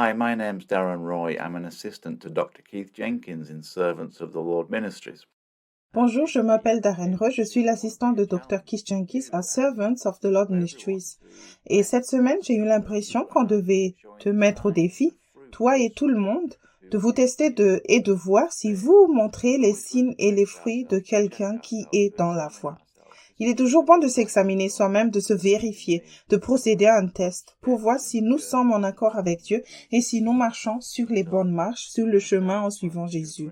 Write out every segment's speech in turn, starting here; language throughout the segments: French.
Hi, my name's Darren Roy. I'm an assistant to Dr. Keith Jenkins in Servants of the Lord Ministries. Bonjour, je m'appelle Darren Roy, je suis l'assistant de Dr. Keith Jenkins à Servants of the Lord Ministries. Et cette semaine, j'ai eu l'impression qu'on devait te mettre au défi, toi et tout le monde, de vous tester et de voir si vous montrez les signes et les fruits de quelqu'un qui est dans la foi. Il est toujours bon de s'examiner soi-même, de se vérifier, de procéder à un test pour voir si nous sommes en accord avec Dieu et si nous marchons sur les bonnes marches, sur le chemin en suivant Jésus.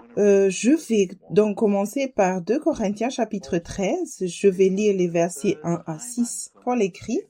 Je vais donc commencer par 2 Corinthiens chapitre 13. Je vais lire les versets 1 à 6. Paul écrit: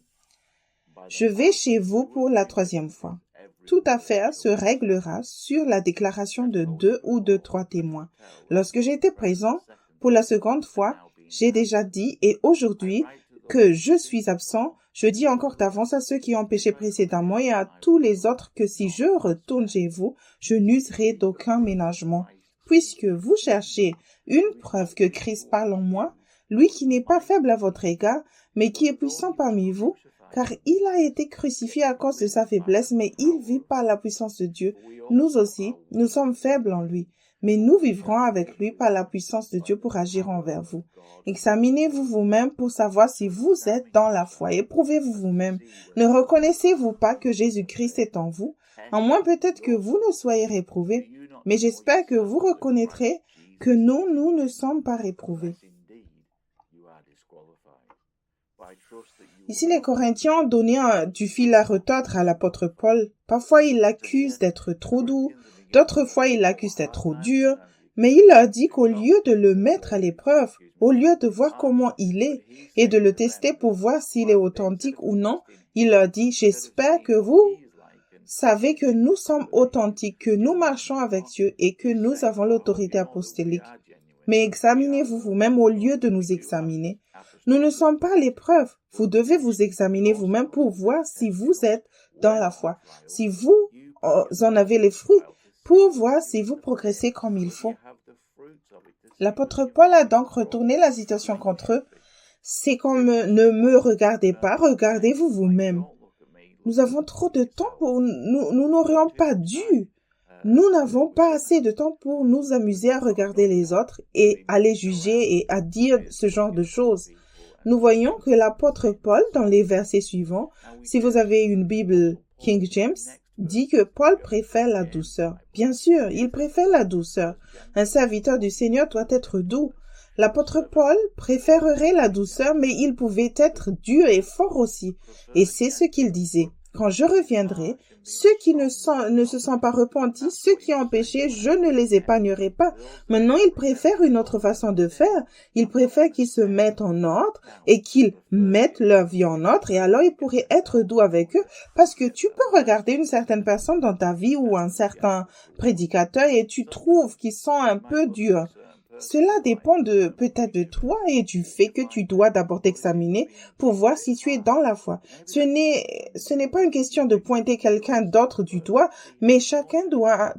« Je vais chez vous pour la 3e fois. Toute affaire se réglera sur la déclaration de 2 ou de 3 témoins. Lorsque j'étais présent pour la 2e fois, j'ai déjà dit et aujourd'hui que je suis absent, je dis encore d'avance à ceux qui ont péché précédemment et à tous les autres que si je retourne chez vous, je n'userai d'aucun ménagement. Puisque vous cherchez une preuve que Christ parle en moi, lui qui n'est pas faible à votre égard, mais qui est puissant parmi vous, car il a été crucifié à cause de sa faiblesse, mais il vit par la puissance de Dieu. Nous aussi, nous sommes faibles en lui, mais nous vivrons avec lui par la puissance de Dieu pour agir envers vous. Examinez-vous vous-même pour savoir si vous êtes dans la foi. Éprouvez-vous vous-même. Ne reconnaissez-vous pas que Jésus-Christ est en vous? À moins peut-être que vous ne soyez réprouvés. Mais j'espère que vous reconnaîtrez que nous ne sommes pas réprouvés. Ici, les Corinthiens ont donné du fil à retordre à l'apôtre Paul. Parfois, ils l'accusent d'être trop doux, d'autres fois, ils l'accusent d'être trop dur, mais il leur dit qu'au lieu de le mettre à l'épreuve, au lieu de voir comment il est et de le tester pour voir s'il est authentique ou non, il leur dit: « J'espère que vous savez que nous sommes authentiques, que nous marchons avec Dieu et que nous avons l'autorité apostolique. Mais examinez-vous vous-même au lieu de nous examiner. Nous ne sommes pas à l'épreuve. Vous devez vous examiner vous-même pour voir si vous êtes dans la foi, si vous en avez les fruits, pour voir si vous progressez comme il faut. » L'apôtre Paul a donc retourné la situation contre eux. C'est comme: « Ne me regardez pas, regardez-vous vous-même. » Nous avons trop de temps nous n'aurions pas dû. Nous n'avons pas assez de temps pour nous amuser à regarder les autres et à les juger et à dire ce genre de choses. Nous voyons que l'apôtre Paul, dans les versets suivants, si vous avez une Bible King James, dit que Paul préfère la douceur. Bien sûr, il préfère la douceur. Un serviteur du Seigneur doit être doux. L'apôtre Paul préférerait la douceur, mais il pouvait être dur et fort aussi. Et c'est ce qu'il disait: « Quand je reviendrai, ceux qui ne se sont pas repentis, ceux qui ont péché, je ne les épargnerai pas. » Maintenant, il préfère une autre façon de faire. Il préfère qu'ils se mettent en ordre et qu'ils mettent leur vie en ordre. Et alors, il pourrait être doux avec eux, parce que tu peux regarder une certaine personne dans ta vie ou un certain prédicateur et tu trouves qu'ils sont un peu durs. Cela dépend peut-être de toi et du fait que tu dois d'abord t'examiner pour voir si tu es dans la foi. Ce n'est pas une question de pointer quelqu'un d'autre du doigt, mais chacun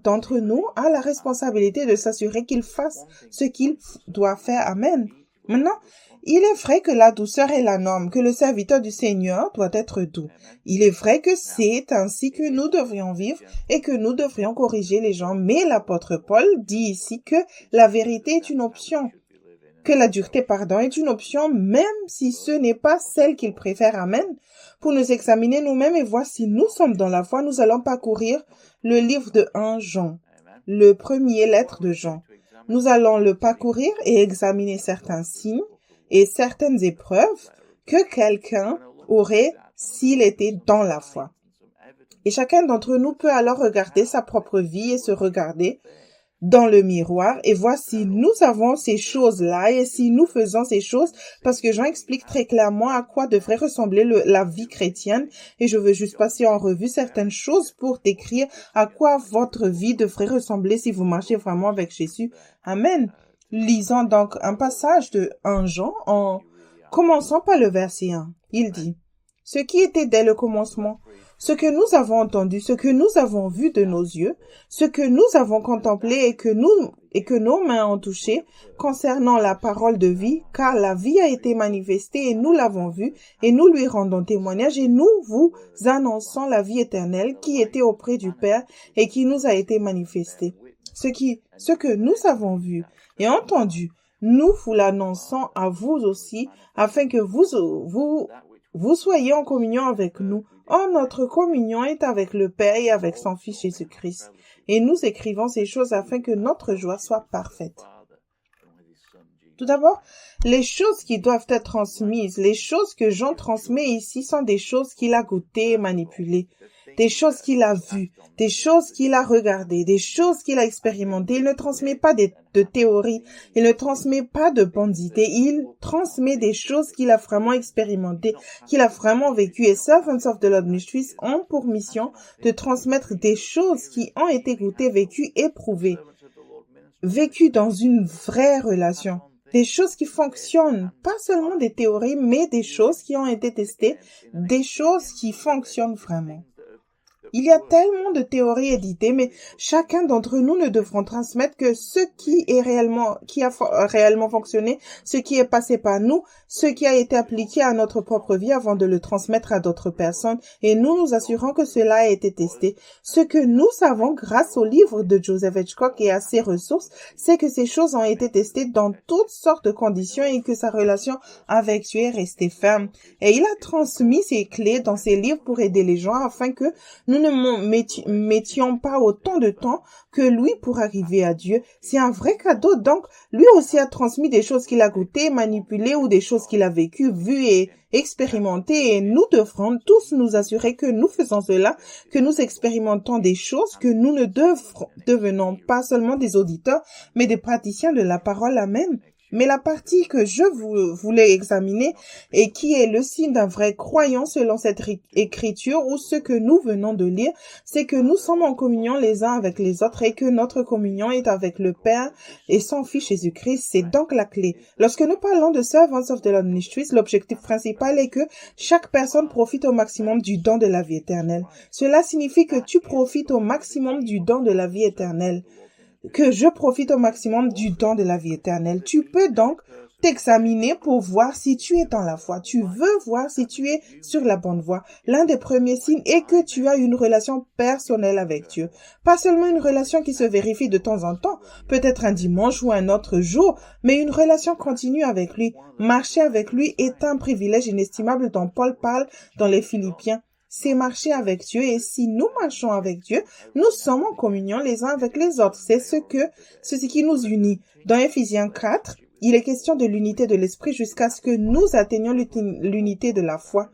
d'entre nous a la responsabilité de s'assurer qu'il fasse ce qu'il doit faire. Amen. Maintenant, il est vrai que la douceur est la norme, que le serviteur du Seigneur doit être doux. Il est vrai que c'est ainsi que nous devrions vivre et que nous devrions corriger les gens. Mais l'apôtre Paul dit ici que la vérité est une option, que la dureté, est une option, même si ce n'est pas celle qu'il préfère. Amen. Pour nous examiner nous-mêmes et voir si nous sommes dans la foi, nous allons parcourir le livre de 1 Jean, le premier lettre de Jean. Nous allons le parcourir et examiner certains signes et certaines épreuves que quelqu'un aurait s'il était dans la foi. Et chacun d'entre nous peut alors regarder sa propre vie et se regarder dans le miroir et voir si nous avons ces choses-là et si nous faisons ces choses, parce que Jean explique très clairement à quoi devrait ressembler la vie chrétienne, et je veux juste passer en revue certaines choses pour décrire à quoi votre vie devrait ressembler si vous marchez vraiment avec Jésus. Amen. Lisons donc un passage de 1 Jean en commençant par le verset 1. Il dit: « Ce qui était dès le commencement, ce que nous avons entendu, ce que nous avons vu de nos yeux, ce que nous avons contemplé et que nos mains ont touché concernant la parole de vie, car la vie a été manifestée et nous l'avons vue et nous lui rendons témoignage et nous vous annonçons la vie éternelle qui était auprès du Père et qui nous a été manifestée. Ce que nous avons vu et entendu, nous vous l'annonçons à vous aussi, afin que vous soyez en communion avec nous. Or, notre communion est avec le Père et avec son Fils Jésus-Christ. Et nous écrivons ces choses afin que notre joie soit parfaite. Tout d'abord, les choses qui doivent être transmises, les choses que Jean transmet ici sont des choses qu'il a goûtées et manipulées, des choses qu'il a vues, des choses qu'il a regardées, des choses qu'il a expérimentées. Il ne transmet pas de théories, il ne transmet pas de bonnes idées, il transmet des choses qu'il a vraiment expérimentées, qu'il a vraiment vécues. Et Servants of the Lord Ministries ont pour mission de transmettre des choses qui ont été goûtées, vécues, éprouvées, vécues dans une vraie relation. Des choses qui fonctionnent, pas seulement des théories, mais des choses qui ont été testées, des choses qui fonctionnent vraiment. Il y a tellement de théories éditées, mais chacun d'entre nous ne devront transmettre que ce qui a réellement fonctionné, ce qui est passé par nous, ce qui a été appliqué à notre propre vie avant de le transmettre à d'autres personnes, et nous nous assurons que cela a été testé. Ce que nous savons grâce au livre de Joseph Hitchcock et à ses ressources, c'est que ces choses ont été testées dans toutes sortes de conditions et que sa relation avec Dieu est restée ferme. Et il a transmis ses clés dans ses livres pour aider les gens afin que nous ne mettions pas autant de temps que lui pour arriver à Dieu. C'est un vrai cadeau. Donc, lui aussi a transmis des choses qu'il a goûtées, manipulées ou des choses qu'il a vécues, vues et expérimentées. Et nous devrons tous nous assurer que nous faisons cela, que nous expérimentons des choses, que nous ne devenons pas seulement des auditeurs, mais des praticiens de la parole. Amen. Mais la partie que je voulais examiner et qui est le signe d'un vrai croyant selon cette écriture ou ce que nous venons de lire, c'est que nous sommes en communion les uns avec les autres et que notre communion est avec le Père et son Fils Jésus-Christ. C'est donc la clé. Lorsque nous parlons de Servants of the Lord Ministries, l'objectif principal est que chaque personne profite au maximum du don de la vie éternelle. Cela signifie que tu profites au maximum du don de la vie éternelle. Que je profite au maximum du don de la vie éternelle. Tu peux donc t'examiner pour voir si tu es dans la foi. Tu veux voir si tu es sur la bonne voie. L'un des premiers signes est que tu as une relation personnelle avec Dieu. Pas seulement une relation qui se vérifie de temps en temps, peut-être un dimanche ou un autre jour, mais une relation continue avec lui. Marcher avec lui est un privilège inestimable dont Paul parle dans les Philippiens. C'est marcher avec Dieu et si nous marchons avec Dieu, nous sommes en communion les uns avec les autres. C'est ce qui nous unit. Dans Éphésiens 4, il est question de l'unité de l'esprit jusqu'à ce que nous atteignions l'unité de la foi.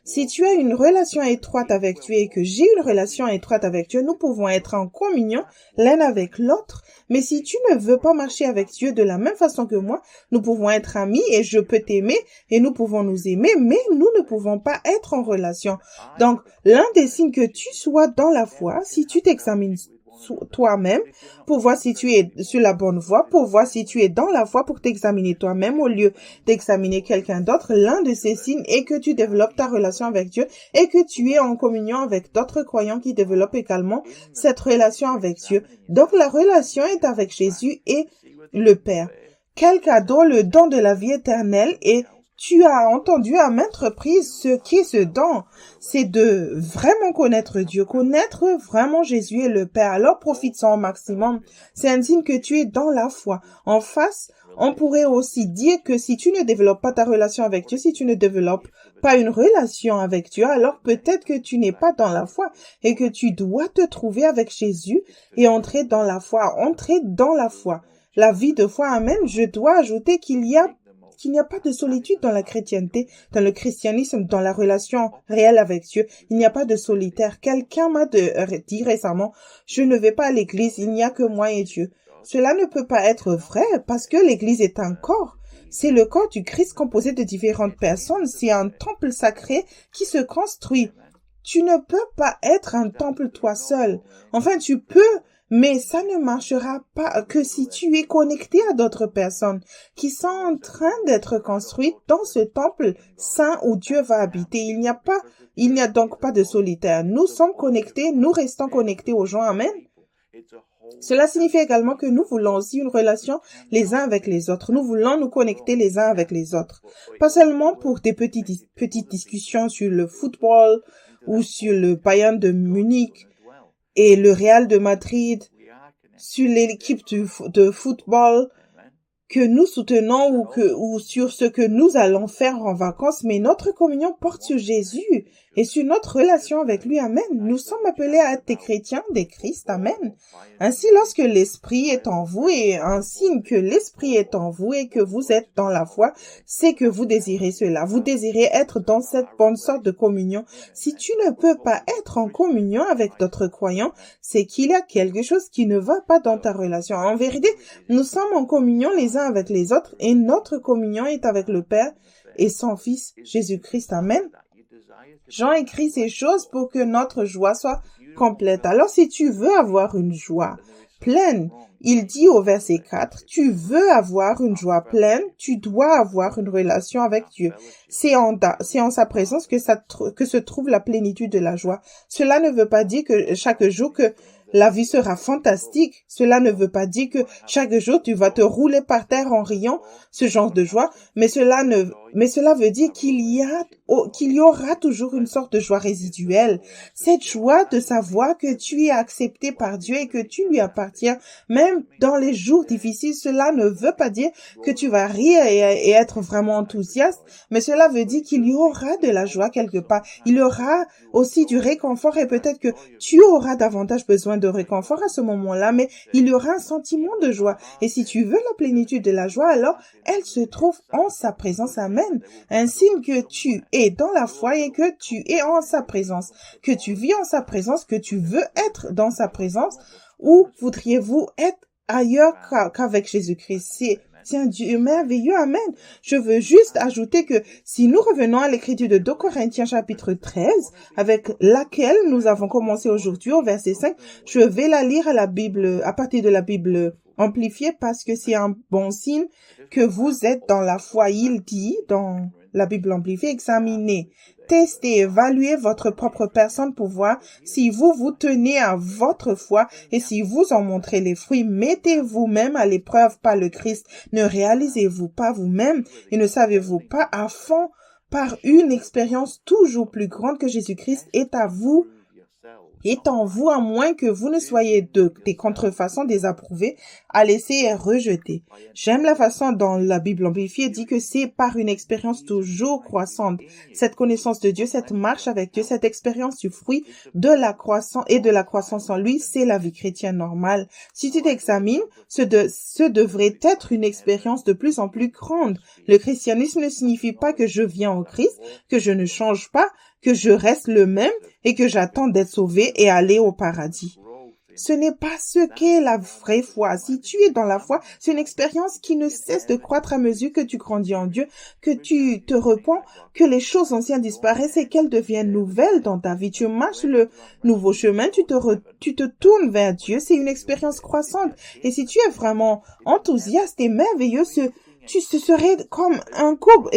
Si tu as une relation étroite avec Dieu et que j'ai une relation étroite avec Dieu, nous pouvons être en communion l'un avec l'autre. Mais si tu ne veux pas marcher avec Dieu de la même façon que moi, nous pouvons être amis et je peux t'aimer et nous pouvons nous aimer, mais nous ne pouvons pas être en relation. Donc, l'un des signes que tu sois dans la foi, si tu t'examines toi-même pour voir si tu es sur la bonne voie, pour voir si tu es dans la foi, pour t'examiner toi-même au lieu d'examiner quelqu'un d'autre. L'un de ces signes est que tu développes ta relation avec Dieu et que tu es en communion avec d'autres croyants qui développent également cette relation avec Dieu. Donc la relation est avec Jésus et le Père. Quel cadeau, le don de la vie éternelle, et tu as entendu à maintes reprises ce qu'est ce don. C'est de vraiment connaître Dieu, connaître vraiment Jésus et le Père. Alors profite-en au maximum. C'est un signe que tu es dans la foi. En face, on pourrait aussi dire que si tu ne développes pas ta relation avec Dieu, si tu ne développes pas une relation avec Dieu, alors peut-être que tu n'es pas dans la foi et que tu dois te trouver avec Jésus et entrer dans la foi. Entrer dans la foi. La vie de foi, amen. Je dois ajouter qu'il n'y a pas de solitude dans la chrétienté, dans le christianisme, dans la relation réelle avec Dieu. Il n'y a pas de solitaire. Quelqu'un m'a dit récemment, je ne vais pas à l'église, il n'y a que moi et Dieu. Cela ne peut pas être vrai parce que l'église est un corps. C'est le corps du Christ composé de différentes personnes. C'est un temple sacré qui se construit. Tu ne peux pas être un temple toi seul. Enfin, tu peux Mais ça ne marchera pas que si tu es connecté à d'autres personnes qui sont en train d'être construites dans ce temple saint où Dieu va habiter. Il n'y a donc pas de solitaire. Nous sommes connectés, nous restons connectés aux gens. Amen. Cela signifie également que nous voulons aussi une relation les uns avec les autres. Nous voulons nous connecter les uns avec les autres. Pas seulement pour des petites discussions sur le football ou sur le Bayern de Munich et le Real de Madrid, sur l'équipe de football que nous soutenons ou sur ce que nous allons faire en vacances, mais notre communion porte sur Jésus et sur notre relation avec lui. Amen. Nous sommes appelés à être des chrétiens, des Christ. Amen. Ainsi, lorsque l'Esprit est en vous et un signe que l'Esprit est en vous et que vous êtes dans la foi, c'est que vous désirez cela. Vous désirez être dans cette bonne sorte de communion. Si tu ne peux pas être en communion avec d'autres croyants, c'est qu'il y a quelque chose qui ne va pas dans ta relation. En vérité, nous sommes en communion les uns avec les autres et notre communion est avec le Père et son Fils Jésus-Christ. Amen. Jean écrit ces choses pour que notre joie soit complète. Alors si tu veux avoir une joie pleine, il dit au verset 4, tu veux avoir une joie pleine, tu dois avoir une relation avec Dieu. C'est en sa présence que se trouve la plénitude de la joie. Cela ne veut pas dire que chaque jour que la vie sera fantastique. Cela ne veut pas dire que chaque jour tu vas te rouler par terre en riant, ce genre de joie, mais cela veut dire qu'il y aura toujours une sorte de joie résiduelle. Cette joie de savoir que tu es accepté par Dieu et que tu lui appartiens, même dans les jours difficiles. Cela ne veut pas dire que tu vas rire et être vraiment enthousiaste, mais cela veut dire qu'il y aura de la joie quelque part. Il y aura aussi du réconfort et peut-être que tu auras davantage besoin de réconfort à ce moment-là, mais il y aura un sentiment de joie. Et si tu veux la plénitude de la joie, alors elle se trouve en sa présence. Amen. Un signe que tu es dans la foi et que tu es en sa présence, que tu vis en sa présence, que tu veux être dans sa présence. Où voudriez-vous être ailleurs qu'avec Jésus-Christ? C'est un Dieu merveilleux. Amen. Je veux juste ajouter que si nous revenons à l'écriture de 2 Corinthiens chapitre 13, avec laquelle nous avons commencé aujourd'hui au verset 5, je vais la lire à partir de la Bible amplifiée parce que c'est un bon signe que vous êtes dans la foi. Il dit dans la Bible amplifiée, examinez, testez, évaluez votre propre personne pour voir si vous vous tenez à votre foi et si vous en montrez les fruits. Mettez vous-même à l'épreuve par le Christ. Ne réalisez-vous pas vous-même et ne savez-vous pas à fond par une expérience toujours plus grande que Jésus-Christ est en vous, à moins que vous ne soyez des contrefaçons désapprouvées, à laisser et rejeter. J'aime la façon dont la Bible amplifiée dit que c'est par une expérience toujours croissante. Cette connaissance de Dieu, cette marche avec Dieu, cette expérience du fruit de la croissance en lui, c'est la vie chrétienne normale. Si tu t'examines, ce devrait être une expérience de plus en plus grande. Le christianisme ne signifie pas que je viens au Christ, que je ne change pas, que je reste le même et que j'attends d'être sauvé et aller au paradis. Ce n'est pas ce qu'est la vraie foi. Si tu es dans la foi, c'est une expérience qui ne cesse de croître à mesure que tu grandis en Dieu, que tu te repens, que les choses anciennes disparaissent et qu'elles deviennent nouvelles dans ta vie. Tu marches le nouveau chemin, tu te tournes vers Dieu. C'est une expérience croissante. Et si tu es vraiment enthousiaste et merveilleux, ce serait comme un couple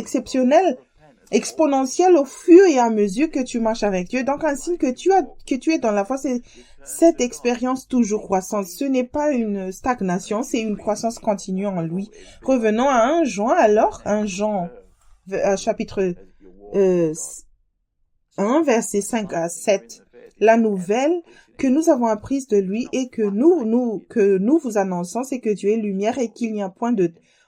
exponentiel au fur et à mesure que tu marches avec Dieu. Donc, un signe que tu es dans la foi, c'est cette expérience toujours croissante. Ce n'est pas une stagnation, c'est une croissance continue en lui. Revenons à 1 Jean alors. 1 Jean, chapitre 1, versets 5 à 7. La nouvelle que nous avons apprise de lui et que nous vous annonçons, c'est que Dieu est lumière et qu'il n'y a point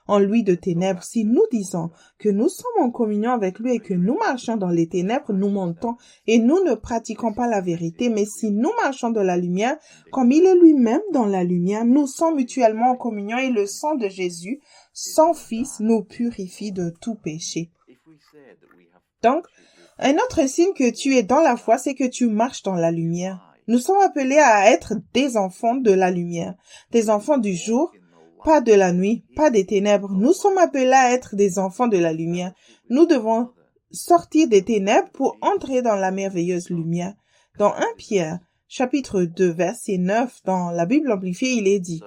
en lui de ténèbres. Si nous disons que nous sommes en communion avec lui et que nous marchons dans les ténèbres, nous mentons et nous ne pratiquons pas la vérité. Mais si nous marchons dans la lumière, comme il est lui-même dans la lumière, nous sommes mutuellement en communion et le sang de Jésus, son Fils, nous purifie de tout péché. Donc, un autre signe que tu es dans la foi, c'est que tu marches dans la lumière. Nous sommes appelés à être des enfants de la lumière, des enfants du jour, pas de la nuit, pas des ténèbres. Nous sommes appelés à être des enfants de la lumière. Nous devons sortir des ténèbres pour entrer dans la merveilleuse lumière. Dans 1 Pierre, chapitre 2, verset 9, dans la Bible amplifiée, il est dit: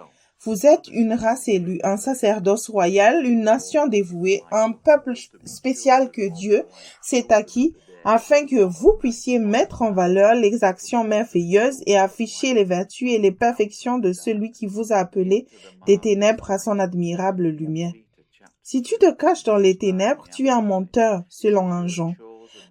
vous êtes une race élue, un sacerdoce royal, une nation dévouée, un peuple spécial que Dieu s'est acquis, afin que vous puissiez mettre en valeur les actions merveilleuses et afficher les vertus et les perfections de celui qui vous a appelé des ténèbres à son admirable lumière. Si tu te caches dans les ténèbres, tu es un menteur, selon 1 Jean.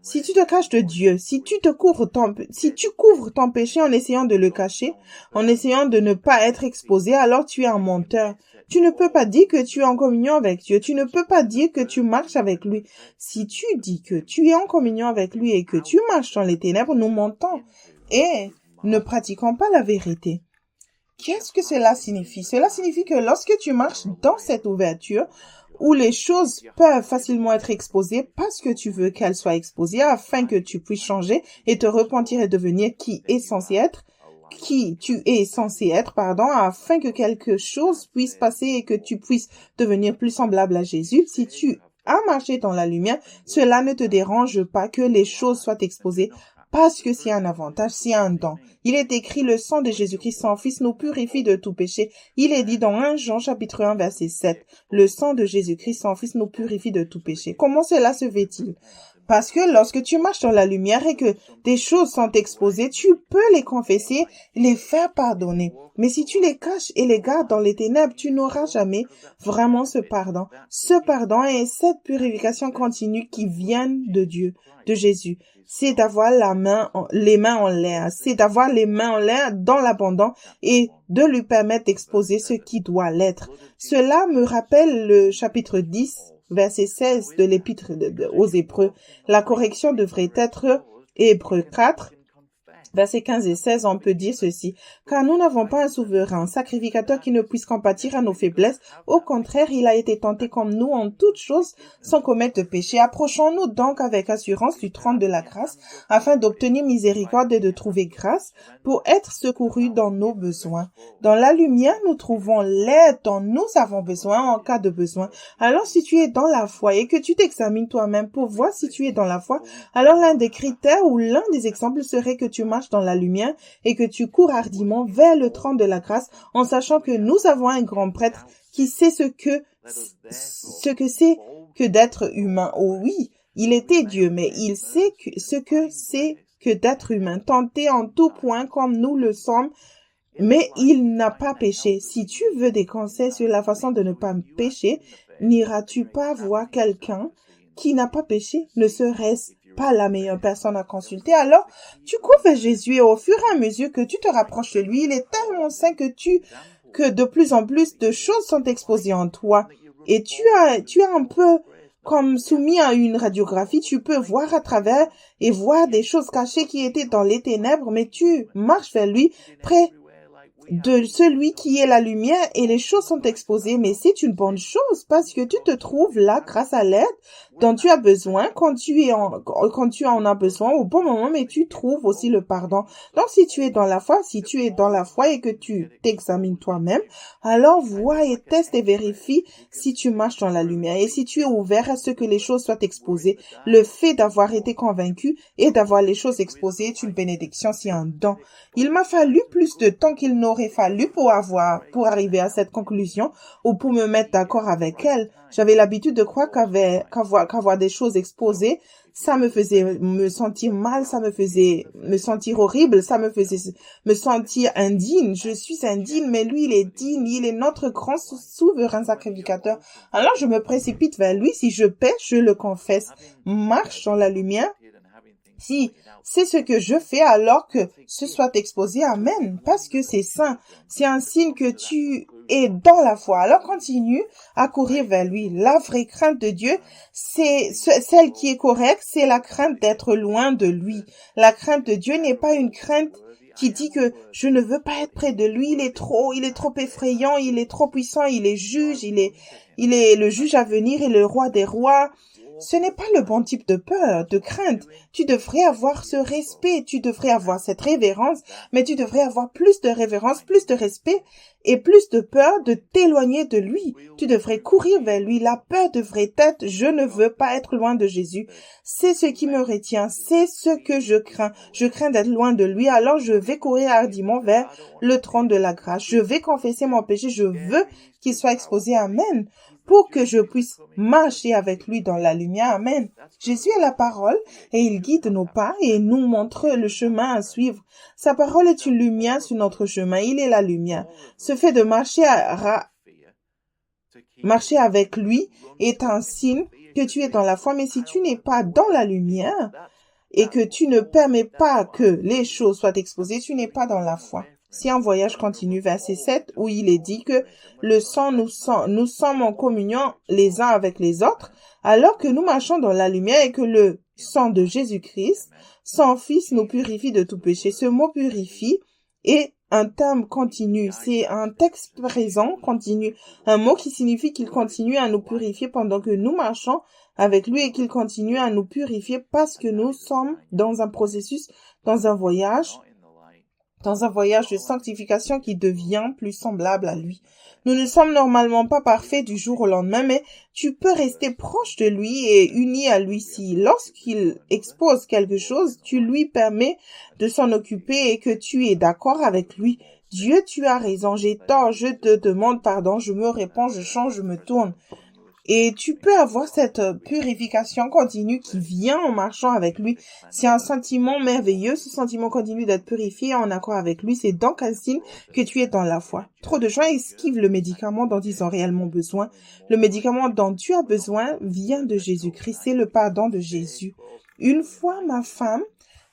Si tu te caches de Dieu, si tu couvres ton péché en essayant de le cacher, en essayant de ne pas être exposé, alors tu es un menteur. Tu ne peux pas dire que tu es en communion avec Dieu. Tu ne peux pas dire que tu marches avec lui. Si tu dis que tu es en communion avec lui et que tu marches dans les ténèbres, nous mentons et ne pratiquons pas la vérité. Qu'est-ce que cela signifie? Cela signifie que lorsque tu marches dans cette ouverture, où les choses peuvent facilement être exposées parce que tu veux qu'elles soient exposées afin que tu puisses changer et te repentir et devenir qui tu es censé être, afin que quelque chose puisse passer et que tu puisses devenir plus semblable à Jésus. Si tu as marché dans la lumière, cela ne te dérange pas que les choses soient exposées parce que c'est un avantage, c'est un don. Il est écrit: le sang de Jésus-Christ, son Fils, nous purifie de tout péché. Il est dit dans 1 Jean chapitre 1 verset 7, le sang de Jésus-Christ, son Fils, nous purifie de tout péché. Comment cela se fait-il? Parce que lorsque tu marches dans la lumière et que des choses sont exposées, tu peux les confesser, les faire pardonner. Mais si tu les caches et les gardes dans les ténèbres, tu n'auras jamais vraiment ce pardon. Ce pardon et cette purification continue qui viennent de Dieu, de Jésus. C'est d'avoir les mains en l'air. C'est d'avoir les mains en l'air dans l'abondant et de lui permettre d'exposer ce qui doit l'être. Cela me rappelle le chapitre 10, verset 16 de l'épître aux Hébreux. La correction devrait être Hébreux 4, versets 15 et 16, on peut dire ceci: car nous n'avons pas un souverain, sacrificateur qui ne puisse compatir à nos faiblesses. Au contraire, il a été tenté comme nous en toutes choses, sans commettre de péché. Approchons-nous donc avec assurance du trône de la grâce, afin d'obtenir miséricorde et de trouver grâce pour être secourus dans nos besoins. Dans la lumière, nous trouvons l'aide dont nous avons besoin en cas de besoin. Alors, si tu es dans la foi et que tu t'examines toi-même pour voir si tu es dans la foi, alors l'un des critères ou l'un des exemples serait que tu marches dans la lumière et que tu cours hardiment vers le trône de la grâce, en sachant que nous avons un grand prêtre qui sait ce que c'est que d'être humain. Oh oui, il était Dieu, mais il sait ce que c'est que d'être humain, tenté en tout point comme nous le sommes, mais il n'a pas péché. Si tu veux des conseils sur la façon de ne pas pécher, n'iras-tu pas voir quelqu'un qui n'a pas péché? Ne serait-ce pas la meilleure personne à consulter? Alors, tu cours vers Jésus et au fur et à mesure que tu te rapproches de lui, il est tellement saint que de plus en plus de choses sont exposées en toi. Et tu es un peu comme soumis à une radiographie, tu peux voir à travers et voir des choses cachées qui étaient dans les ténèbres, mais tu marches vers lui, près de celui qui est la lumière, et les choses sont exposées. Mais c'est une bonne chose parce que tu te trouves là grâce à l'aide dont tu as besoin quand tu en as besoin au bon moment, mais tu trouves aussi le pardon. Donc si tu es dans la foi et que tu t'examines toi-même, alors vois et teste et vérifie si tu marches dans la lumière et si tu es ouvert à ce que les choses soient exposées. Le fait d'avoir été convaincu et d'avoir les choses exposées est une bénédiction, c'est un don. Il m'a fallu plus de temps qu'il n'aurait fallu pour arriver à cette conclusion ou pour me mettre d'accord avec elle. J'avais l'habitude de croire qu'avoir des choses exposées, ça me faisait me sentir mal, ça me faisait me sentir horrible, ça me faisait me sentir indigne. Je suis indigne, mais lui, il est digne, il est notre grand souverain sacrificateur. Alors je me précipite vers lui. Si je pêche, je le confesse. Marche dans la lumière. Si c'est ce que je fais, alors que ce soit exposé, amen, parce que c'est saint. C'est un signe que tu es dans la foi. Alors continue à courir vers lui. La vraie crainte de Dieu, c'est celle qui est correcte, c'est la crainte d'être loin de lui. La crainte de Dieu n'est pas une crainte qui dit que je ne veux pas être près de lui, il est trop effrayant, il est trop puissant, il est juge, il est le juge à venir et le roi des rois. Ce n'est pas le bon type de peur, de crainte. Tu devrais avoir ce respect, tu devrais avoir cette révérence, mais tu devrais avoir plus de révérence, plus de respect et plus de peur de t'éloigner de lui. Tu devrais courir vers lui. La peur devrait être, je ne veux pas être loin de Jésus. C'est ce qui me retient, c'est ce que je crains. Je crains d'être loin de lui, alors je vais courir hardiment vers le trône de la grâce. Je vais confesser mon péché, je veux qu'il soit exposé. Amen. Pour que je puisse marcher avec lui dans la lumière. Amen. Jésus est la parole et il guide nos pas et nous montre le chemin à suivre. Sa parole est une lumière sur notre chemin. Il est la lumière. Ce fait de marcher avec lui est un signe que tu es dans la foi. Mais si tu n'es pas dans la lumière et que tu ne permets pas que les choses soient exposées, tu n'es pas dans la foi. Si un voyage continue, verset 7, où il est dit que le sang, nous sommes en communion les uns avec les autres, alors que nous marchons dans la lumière et que le sang de Jésus-Christ, son Fils, nous purifie de tout péché. Ce mot purifie est un terme continu, c'est un texte présent continu, un mot qui signifie qu'il continue à nous purifier pendant que nous marchons avec lui et qu'il continue à nous purifier parce que nous sommes dans un processus, dans un voyage de sanctification qui devient plus semblable à lui. Nous ne sommes normalement pas parfaits du jour au lendemain, mais tu peux rester proche de lui et uni à lui. Si lorsqu'il expose quelque chose, tu lui permets de s'en occuper et que tu es d'accord avec lui. Dieu, tu as raison, j'ai tort, je te demande pardon, je me réponds, je change, je me tourne. Et tu peux avoir cette purification continue qui vient en marchant avec lui. C'est un sentiment merveilleux, ce sentiment continue d'être purifié en accord avec lui. C'est donc un signe que tu es dans la foi. Trop de gens esquivent le médicament dont ils ont réellement besoin. Le médicament dont tu as besoin vient de Jésus-Christ. C'est le pardon de Jésus. Une fois, ma femme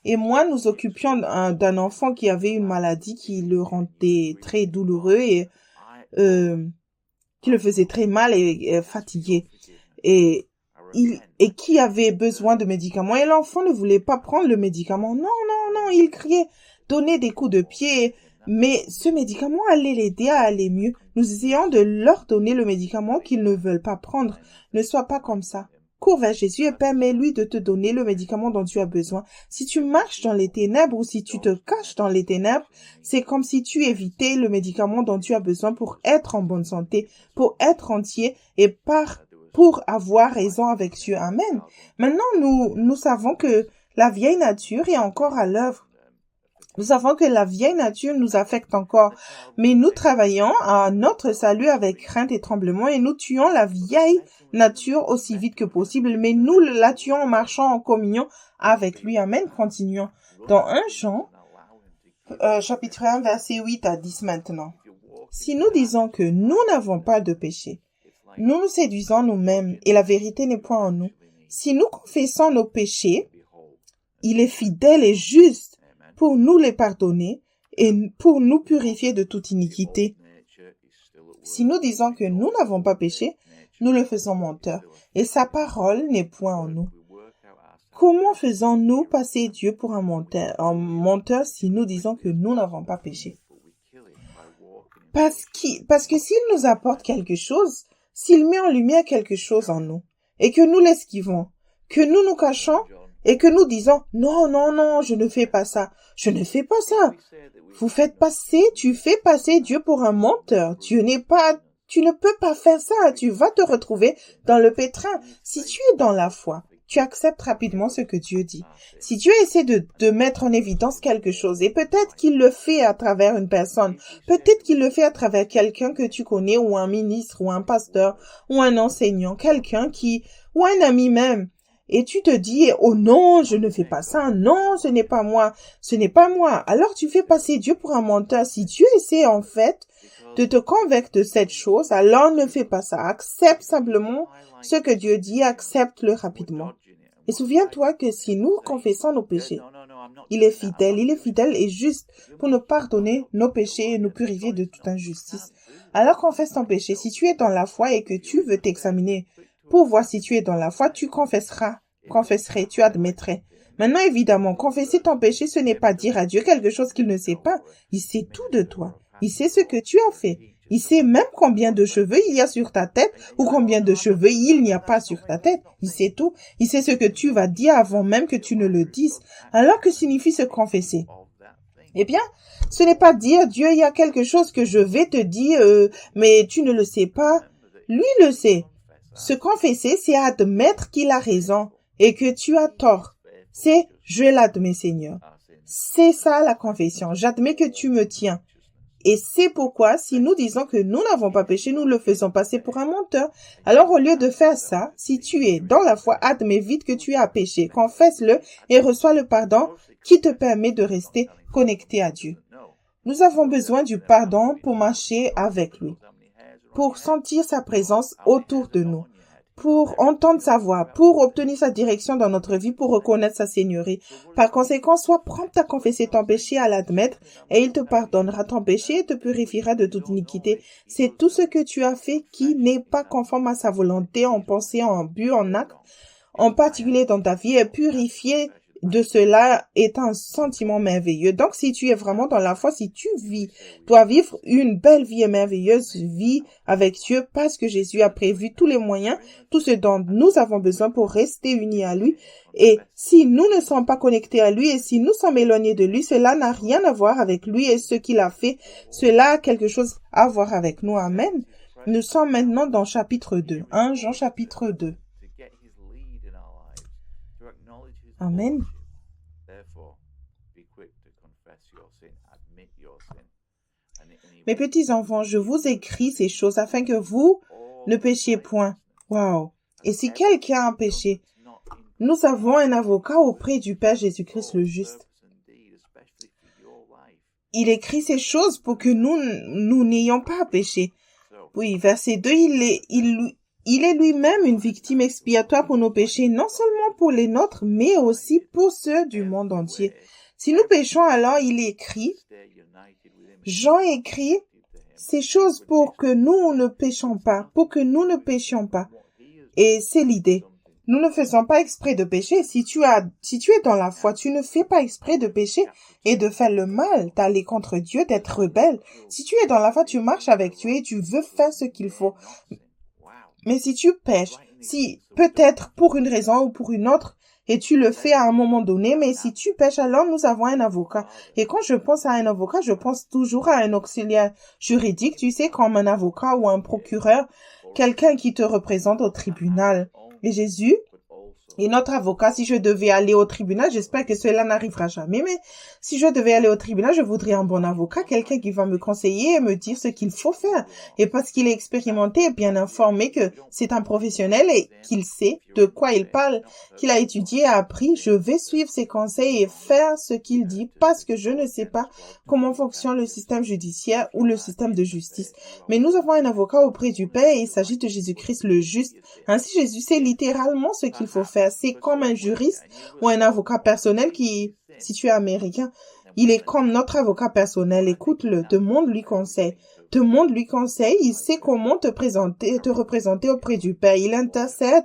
et moi, nous occupions d'un enfant qui avait une maladie qui le rendait très douloureux et qui le faisait très mal et fatigué. Et qui avait besoin de médicaments. Et l'enfant ne voulait pas prendre le médicament. Non, il criait, donnait des coups de pied. Mais ce médicament allait l'aider à aller mieux. Nous essayons de leur donner le médicament qu'ils ne veulent pas prendre. Ne sois pas comme ça. Cours vers Jésus et permets-lui de te donner le médicament dont tu as besoin. Si tu marches dans les ténèbres ou si tu te caches dans les ténèbres, c'est comme si tu évitais le médicament dont tu as besoin pour être en bonne santé, pour être entier et pour avoir raison avec Dieu. Amen. Maintenant, nous savons que la vieille nature est encore à l'œuvre. Nous savons que la vieille nature nous affecte encore, mais nous travaillons à notre salut avec crainte et tremblement et nous tuons la vieille nature aussi vite que possible, mais nous la tuons en marchant en communion avec lui. Amen. Continuons. Dans 1 Jean, chapitre 1, verset 8 à 10 maintenant. Si nous disons que nous n'avons pas de péché, nous nous séduisons nous-mêmes et la vérité n'est point en nous. Si nous confessons nos péchés, il est fidèle et juste pour nous les pardonner et pour nous purifier de toute iniquité. Si nous disons que nous n'avons pas péché, nous le faisons menteur, et sa parole n'est point en nous. Comment faisons-nous passer Dieu pour un menteur si nous disons que nous n'avons pas péché? Parce que s'il nous apporte quelque chose, s'il met en lumière quelque chose en nous, et que nous l'esquivons, que nous nous cachons, et que nous disons « Non, je ne fais pas ça. Je ne fais pas ça. » Tu fais passer Dieu pour un menteur. Tu ne peux pas faire ça. Tu vas te retrouver dans le pétrin. Si tu es dans la foi, tu acceptes rapidement ce que Dieu dit. Si Dieu essaie de mettre en évidence quelque chose, et peut-être qu'il le fait à travers une personne, peut-être qu'il le fait à travers quelqu'un que tu connais, ou un ministre, ou un pasteur, ou un enseignant, ou un ami même, et tu te dis, oh non, je ne fais pas ça, non, ce n'est pas moi, alors tu fais passer Dieu pour un menteur. Si Dieu essaie en fait de te convaincre de cette chose, alors ne fais pas ça, accepte simplement ce que Dieu dit, accepte-le rapidement. Et souviens-toi que si nous confessons nos péchés, il est fidèle et juste pour nous pardonner nos péchés et nous purifier de toute injustice. Alors confesse ton péché. Si tu es dans la foi et que tu veux t'examiner pour voir si tu es dans la foi, tu confesserais, tu admettrais. Maintenant, évidemment, confesser ton péché, ce n'est pas dire à Dieu quelque chose qu'il ne sait pas. Il sait tout de toi. Il sait ce que tu as fait. Il sait même combien de cheveux il y a sur ta tête ou combien de cheveux il n'y a pas sur ta tête. Il sait tout. Il sait ce que tu vas dire avant même que tu ne le dises. Alors que signifie se confesser? Eh bien, ce n'est pas dire Dieu, il y a quelque chose que je vais te dire, mais tu ne le sais pas. Lui le sait. Se confesser, c'est admettre qu'il a raison et que tu as tort. C'est je l'admets, Seigneur. C'est ça la confession. J'admets que tu me tiens. Et c'est pourquoi, si nous disons que nous n'avons pas péché, nous le faisons passer pour un menteur. Alors, au lieu de faire ça, si tu es dans la foi, admets vite que tu as péché, confesse-le et reçois le pardon qui te permet de rester connecté à Dieu. Nous avons besoin du pardon pour marcher avec lui, pour sentir sa présence autour de nous, pour entendre sa voix, pour obtenir sa direction dans notre vie, pour reconnaître sa seigneurie. Par conséquent, sois prompt à confesser ton péché, à l'admettre, et il te pardonnera ton péché et te purifiera de toute iniquité. C'est tout ce que tu as fait qui n'est pas conforme à sa volonté en pensée, en but, en acte, en particulier dans ta vie, est purifié de cela est un sentiment merveilleux. Donc, si tu es vraiment dans la foi, si tu dois vivre une belle vie et merveilleuse vie avec Dieu parce que Jésus a prévu tous les moyens, tout ce dont nous avons besoin pour rester unis à lui. Et si nous ne sommes pas connectés à lui et si nous sommes éloignés de lui, cela n'a rien à voir avec lui et ce qu'il a fait. Cela a quelque chose à voir avec nous. Amen. Nous sommes maintenant dans chapitre 2. 1 Jean chapitre 2. Amen. Mes petits enfants, je vous écris ces choses afin que vous ne péchiez point. Wow. Et si quelqu'un a péché, nous avons un avocat auprès du Père Jésus-Christ le juste. Il écrit ces choses pour que nous n'ayons pas à pécher. Oui, verset 2, il est lui-même une victime expiatoire pour nos péchés, non seulement pour les nôtres, mais aussi pour ceux du monde entier. Si nous péchons, alors il écrit, Jean écrit ces choses pour que nous ne péchons pas, pour que nous ne péchions pas. Et c'est l'idée. Nous ne faisons pas exprès de pécher. Si tu es dans la foi, tu ne fais pas exprès de pécher et de faire le mal, d'aller contre Dieu, d'être rebelle. Si tu es dans la foi, tu marches avec Dieu et tu veux faire ce qu'il faut. Mais si tu pèches, si peut-être pour une raison ou pour une autre, et tu le fais à un moment donné, mais si tu pèches, alors nous avons un avocat. Et quand je pense à un avocat, je pense toujours à un auxiliaire juridique, tu sais, comme un avocat ou un procureur, quelqu'un qui te représente au tribunal. Et Jésus est notre avocat. Si je devais aller au tribunal, j'espère que cela n'arrivera jamais, mais si je devais aller au tribunal, je voudrais un bon avocat, quelqu'un qui va me conseiller et me dire ce qu'il faut faire. Et parce qu'il est expérimenté et bien informé que c'est un professionnel et qu'il sait de quoi il parle, qu'il a étudié et appris, je vais suivre ses conseils et faire ce qu'il dit parce que je ne sais pas comment fonctionne le système judiciaire ou le système de justice. Mais nous avons un avocat auprès du Père et il s'agit de Jésus-Christ le juste. Ainsi, Jésus sait littéralement ce qu'il faut faire. C'est comme un juriste ou un avocat personnel qui, si tu es américain, il est comme notre avocat personnel. Écoute-le, demande-lui conseil. Demande-lui conseil, il sait comment te représenter auprès du Père. Il intercède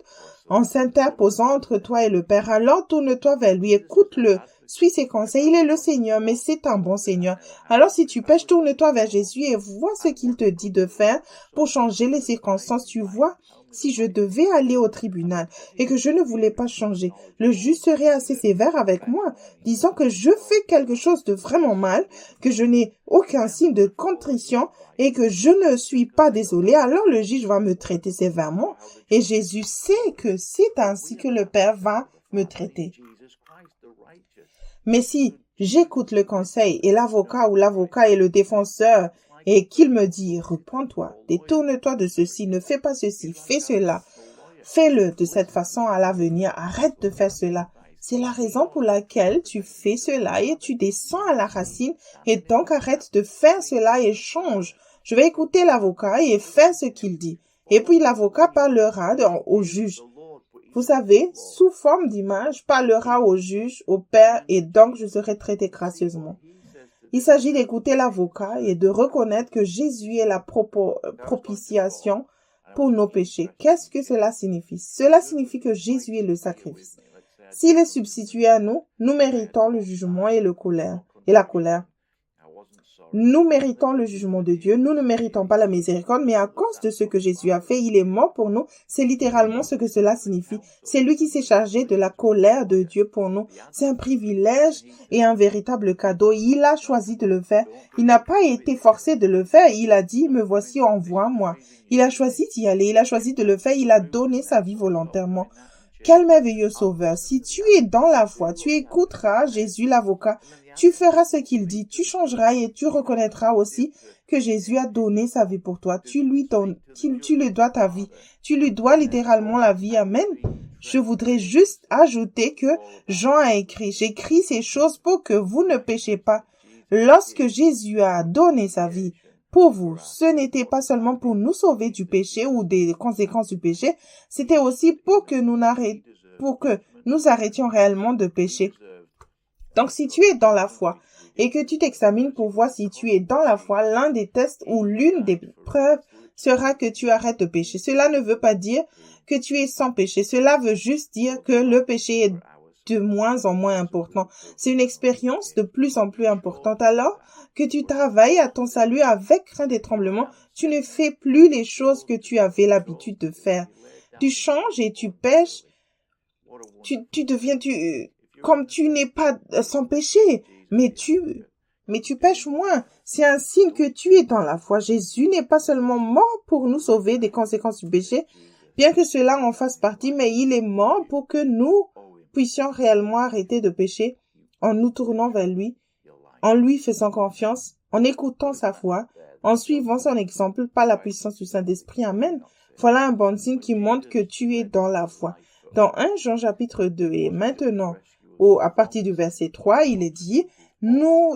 en s'interposant entre toi et le Père. Alors tourne-toi vers lui, écoute-le, suis ses conseils. Il est le Seigneur, mais c'est un bon Seigneur. Alors si tu pèches, tourne-toi vers Jésus et vois ce qu'il te dit de faire pour changer les circonstances. Tu vois, si je devais aller au tribunal et que je ne voulais pas changer, le juge serait assez sévère avec moi, disant que je fais quelque chose de vraiment mal, que je n'ai aucun signe de contrition et que je ne suis pas désolé. Alors le juge va me traiter sévèrement et Jésus sait que c'est ainsi que le Père va me traiter. Mais si j'écoute le conseil et l'avocat ou l'avocat et le défenseur et qu'il me dit, reprends-toi, détourne-toi de ceci, ne fais pas ceci, fais cela, fais-le de cette façon à l'avenir, arrête de faire cela. C'est la raison pour laquelle tu fais cela et tu descends à la racine et donc arrête de faire cela et change. Je vais écouter l'avocat et faire ce qu'il dit. Et puis l'avocat parlera au juge. Vous savez, sous forme d'image, parlera au juge, au Père et donc je serai traité gracieusement. Il s'agit d'écouter l'avocat et de reconnaître que Jésus est la propitiation pour nos péchés. Qu'est-ce que cela signifie? Cela signifie que Jésus est le sacrifice. S'il est substitué à nous, nous méritons le jugement et la colère. Nous méritons le jugement de Dieu, nous ne méritons pas la miséricorde, mais à cause de ce que Jésus a fait, il est mort pour nous. C'est littéralement ce que cela signifie. C'est lui qui s'est chargé de la colère de Dieu pour nous. C'est un privilège et un véritable cadeau. Il a choisi de le faire. Il n'a pas été forcé de le faire. Il a dit, me voici, envoie-moi. Il a choisi d'y aller. Il a choisi de le faire. Il a donné sa vie volontairement. Quel merveilleux sauveur. Si tu es dans la foi, tu écouteras Jésus l'avocat. Tu feras ce qu'il dit. Tu changeras et tu reconnaîtras aussi que Jésus a donné sa vie pour toi. Tu lui dois ta vie. Tu lui dois littéralement la vie. Amen. Je voudrais juste ajouter que Jean a écrit, j'écris ces choses pour que vous ne péchiez pas. Lorsque Jésus a donné sa vie pour vous, ce n'était pas seulement pour nous sauver du péché ou des conséquences du péché, c'était aussi pour que nous arrêtions réellement de pécher. Donc, si tu es dans la foi et que tu t'examines pour voir si tu es dans la foi, l'un des tests ou l'une des preuves sera que tu arrêtes de pécher. Cela ne veut pas dire que tu es sans péché. Cela veut juste dire que le péché est de moins en moins important. C'est une expérience de plus en plus importante. Alors que tu travailles à ton salut avec crainte et tremblement, tu ne fais plus les choses que tu avais l'habitude de faire. Tu changes et tu pêches. Tu deviens comme tu n'es pas sans péché, mais tu pêches moins. C'est un signe que tu es dans la foi. Jésus n'est pas seulement mort pour nous sauver des conséquences du péché, bien que cela en fasse partie, mais il est mort pour que nous puissions réellement arrêter de pécher en nous tournant vers lui, en lui faisant confiance, en écoutant sa voix, en suivant son exemple par la puissance du Saint-Esprit. Amen. Voilà un bon signe qui montre que tu es dans la foi. Dans 1 Jean chapitre 2 et maintenant, à partir du verset 3, il est dit,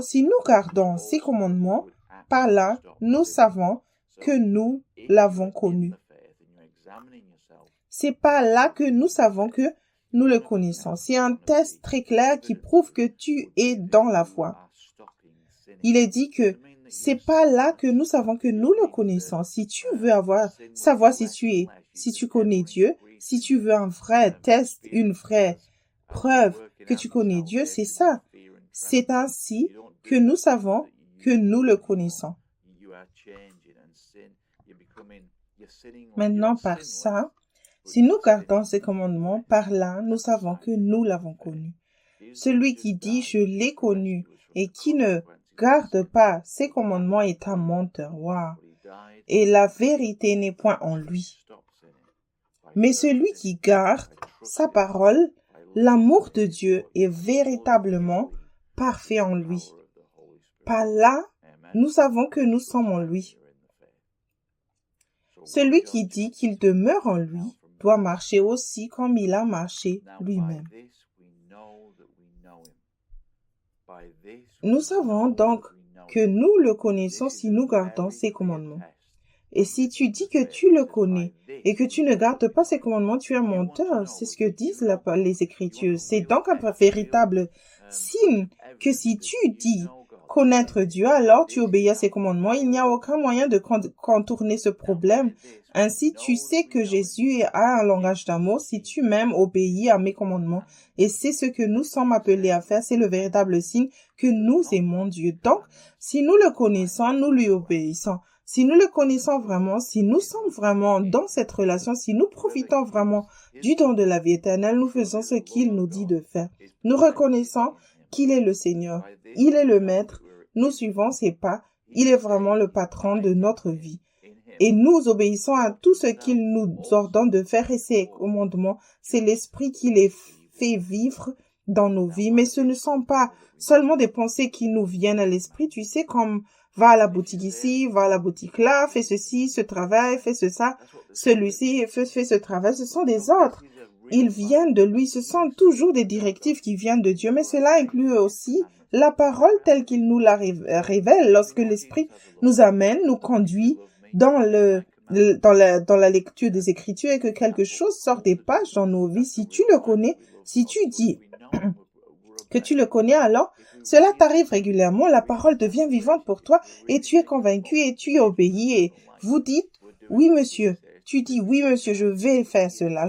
si nous gardons ses commandements, par là, nous savons que nous l'avons connu. C'est par là que nous savons que nous le connaissons. C'est un test très clair qui prouve que tu es dans la foi. Il est dit que c'est pas là que nous savons que nous le connaissons. Si tu veux savoir si tu connais Dieu, si tu veux un vrai test, une vraie preuve que tu connais Dieu, c'est ça. C'est ainsi que nous savons que nous le connaissons. Maintenant, par ça, si nous gardons ses commandements, par là, nous savons que nous l'avons connu. Celui qui dit « je l'ai connu » et qui ne garde pas ses commandements est un menteur. Wow. Et la vérité n'est point en lui. Mais celui qui garde sa parole, l'amour de Dieu est véritablement parfait en lui. Par là, nous savons que nous sommes en lui. Celui qui dit qu'il demeure en lui doit marcher aussi comme il a marché lui-même. Nous savons donc que nous le connaissons si nous gardons ses commandements. Et si tu dis que tu le connais et que tu ne gardes pas ses commandements, tu es un menteur. C'est ce que disent les Écritures. C'est donc un véritable signe que si tu dis connaître Dieu, alors tu obéis à ses commandements. Il n'y a aucun moyen de contourner ce problème. Ainsi, tu sais que Jésus a un langage d'amour si tu m'aimes, obéis à mes commandements. Et c'est ce que nous sommes appelés à faire. C'est le véritable signe que nous aimons Dieu. Donc, si nous le connaissons, nous lui obéissons. Si nous le connaissons vraiment, si nous sommes vraiment dans cette relation, si nous profitons vraiment du don de la vie éternelle, nous faisons ce qu'il nous dit de faire. Nous reconnaissons qu'il est le Seigneur, il est le Maître, nous suivons ses pas, il est vraiment le patron de notre vie. Et nous obéissons à tout ce qu'il nous ordonne de faire et ses commandements, c'est l'Esprit qui les fait vivre dans nos vies. Mais ce ne sont pas seulement des pensées qui nous viennent à l'esprit, tu sais, comme va à la boutique ici, va à la boutique là, fais ceci, ce travail, fais ça, celui-ci, fais ce travail. Ce sont des ordres. Ils viennent de lui. Ce sont toujours des directives qui viennent de Dieu. Mais cela inclut aussi la parole telle qu'il nous la révèle lorsque l'Esprit nous amène, nous conduit dans la lecture des Écritures et que quelque chose sort des pages dans nos vies. Si tu le connais, si tu dis que tu le connais, alors cela t'arrive régulièrement, la parole devient vivante pour toi et tu es convaincu et tu y obéis et vous dites, oui monsieur, tu dis, oui, monsieur, je vais faire cela,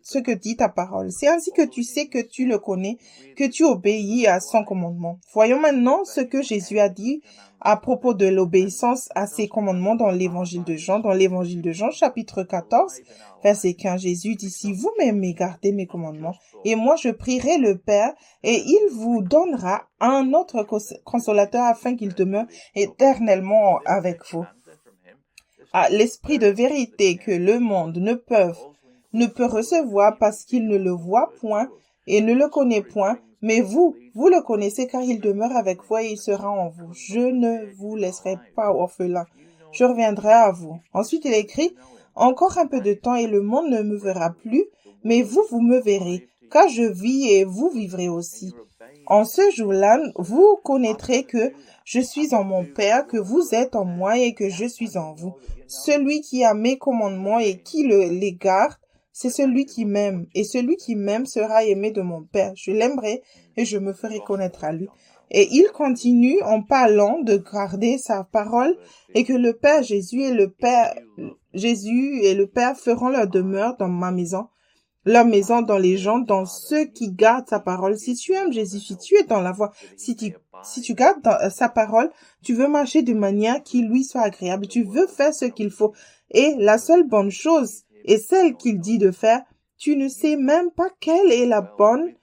ce que dit ta parole. C'est ainsi que tu sais que tu le connais, que tu obéis à son commandement. Voyons maintenant ce que Jésus a dit à propos de l'obéissance à ses commandements dans l'évangile de Jean. Dans l'évangile de Jean, chapitre 14, verset 15, Jésus dit, si vous m'aimez, gardez mes commandements, et moi je prierai le Père, et il vous donnera un autre consolateur afin qu'il demeure éternellement avec vous. Ah, l'esprit de vérité que le monde ne peut recevoir parce qu'il ne le voit point et ne le connaît point, mais vous le connaissez car il demeure avec vous et il sera en vous. Je ne vous laisserai pas orphelin, je reviendrai à vous. Ensuite, il écrit, encore un peu de temps et le monde ne me verra plus, mais vous me verrez, car je vis et vous vivrez aussi. En ce jour-là, vous connaîtrez que je suis en mon Père, que vous êtes en moi et que je suis en vous. Celui qui a mes commandements et qui les garde, c'est celui qui m'aime. Et celui qui m'aime sera aimé de mon Père. Je l'aimerai et je me ferai connaître à lui. Et il continue en parlant de garder sa parole et que le Père Jésus et le Père feront leur demeure dans ma maison. Leur maison dans les gens, dans ceux qui gardent sa parole. Si tu aimes Jésus, si tu es dans la voie, si tu gardes sa parole, tu veux marcher de manière qui lui soit agréable. Tu veux faire ce qu'il faut. Et la seule bonne chose est celle qu'il dit de faire. Tu ne sais même pas quelle est la bonne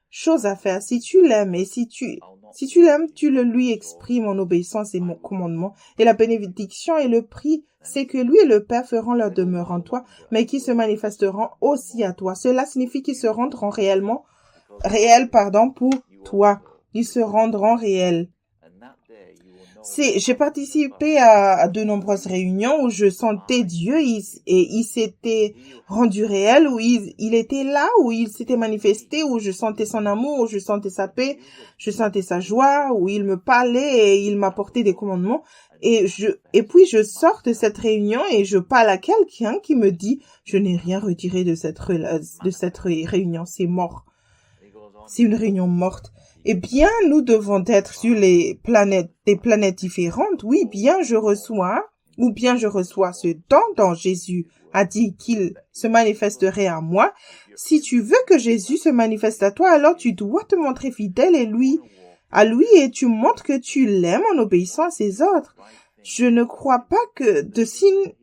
chose à faire. Si tu l'aimes et si tu l'aimes, tu le lui exprimes en obéissance et mon commandement. Et la bénédiction et le prix, c'est que lui et le Père feront leur demeure en toi, mais qui se manifesteront aussi à toi. Cela signifie qu'ils se rendront réels, pour toi. Ils se rendront réels. J'ai participé à de nombreuses réunions où je sentais Dieu et il s'était rendu réel, où il était là, où il s'était manifesté, où je sentais son amour, où je sentais sa paix, je sentais sa joie, où il me parlait et il m'apportait des commandements. Et puis je sors de cette réunion et je parle à quelqu'un qui me dit, je n'ai rien retiré de cette réunion, c'est mort. C'est une réunion morte. Eh bien, nous devons être sur des planètes différentes. Oui, bien je reçois ce dont Jésus a dit qu'il se manifesterait à moi. Si tu veux que Jésus se manifeste à toi, alors tu dois te montrer fidèle à lui et tu montres que tu l'aimes en obéissant à ses ordres. Je ne crois pas que de signes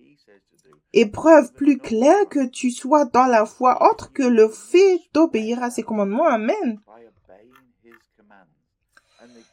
et preuves plus claires que tu sois dans la foi autre que le fait d'obéir à ses commandements. Amen.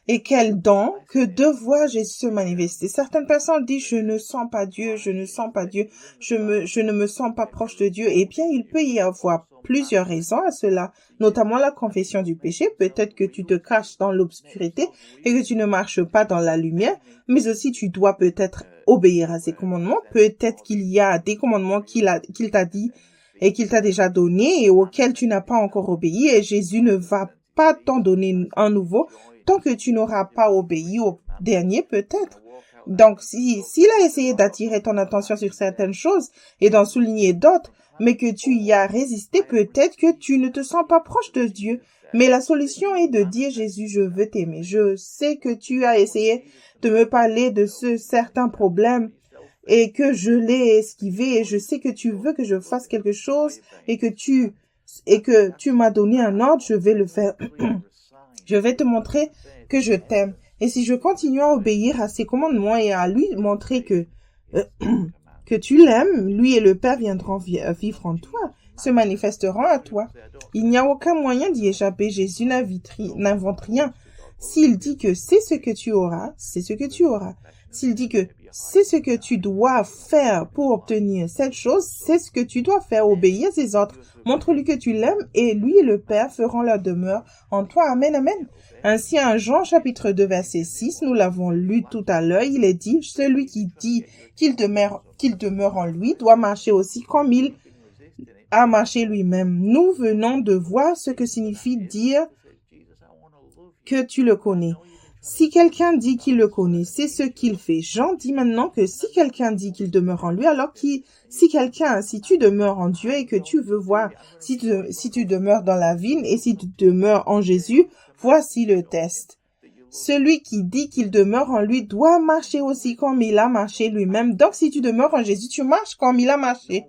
Et quel don que de voir Jésus se manifester. Certaines personnes disent, je ne sens pas Dieu, je ne me sens pas proche de Dieu. Eh bien, il peut y avoir plusieurs raisons à cela, notamment la confession du péché. Peut-être que tu te caches dans l'obscurité et que tu ne marches pas dans la lumière, mais aussi tu dois peut-être obéir à ses commandements. Peut-être qu'il y a des commandements qu'il t'a dit et qu'il t'a déjà donné et auxquels tu n'as pas encore obéi et Jésus ne va pas t'en donner un nouveau tant que tu n'auras pas obéi au dernier, peut-être. Donc, s'il a essayé d'attirer ton attention sur certaines choses et d'en souligner d'autres, mais que tu y as résisté, peut-être que tu ne te sens pas proche de Dieu. Mais la solution est de dire, Jésus, je veux t'aimer. Je sais que tu as essayé de me parler de ce certain problème et que je l'ai esquivé et je sais que tu veux que je fasse quelque chose et que tu m'as donné un ordre, je vais le faire. Je vais te montrer que je t'aime. Et si je continue à obéir à ses commandements et à lui montrer que tu l'aimes, lui et le Père viendront vivre en toi, se manifesteront à toi. Il n'y a aucun moyen d'y échapper. Jésus n'invente rien. S'il dit que c'est ce que tu auras, c'est ce que tu auras. S'il dit que c'est ce que tu dois faire pour obtenir cette chose, c'est ce que tu dois faire, obéir à ses ordres. Montre-lui que tu l'aimes et lui et le Père feront leur demeure en toi. Amen, amen. Ainsi, en Jean chapitre 2, verset 6, nous l'avons lu tout à l'heure, il est dit, celui qui dit qu'il demeure en lui doit marcher aussi comme il a marché lui-même. Nous venons de voir ce que signifie dire que tu le connais. Si quelqu'un dit qu'il le connaît, c'est ce qu'il fait. Jean dit maintenant que si quelqu'un dit qu'il demeure en lui, alors si tu demeures en Dieu et que tu veux voir si tu demeures dans la vigne et si tu demeures en Jésus, voici le test. Celui qui dit qu'il demeure en lui doit marcher aussi comme il a marché lui-même. Donc, si tu demeures en Jésus, tu marches comme il a marché.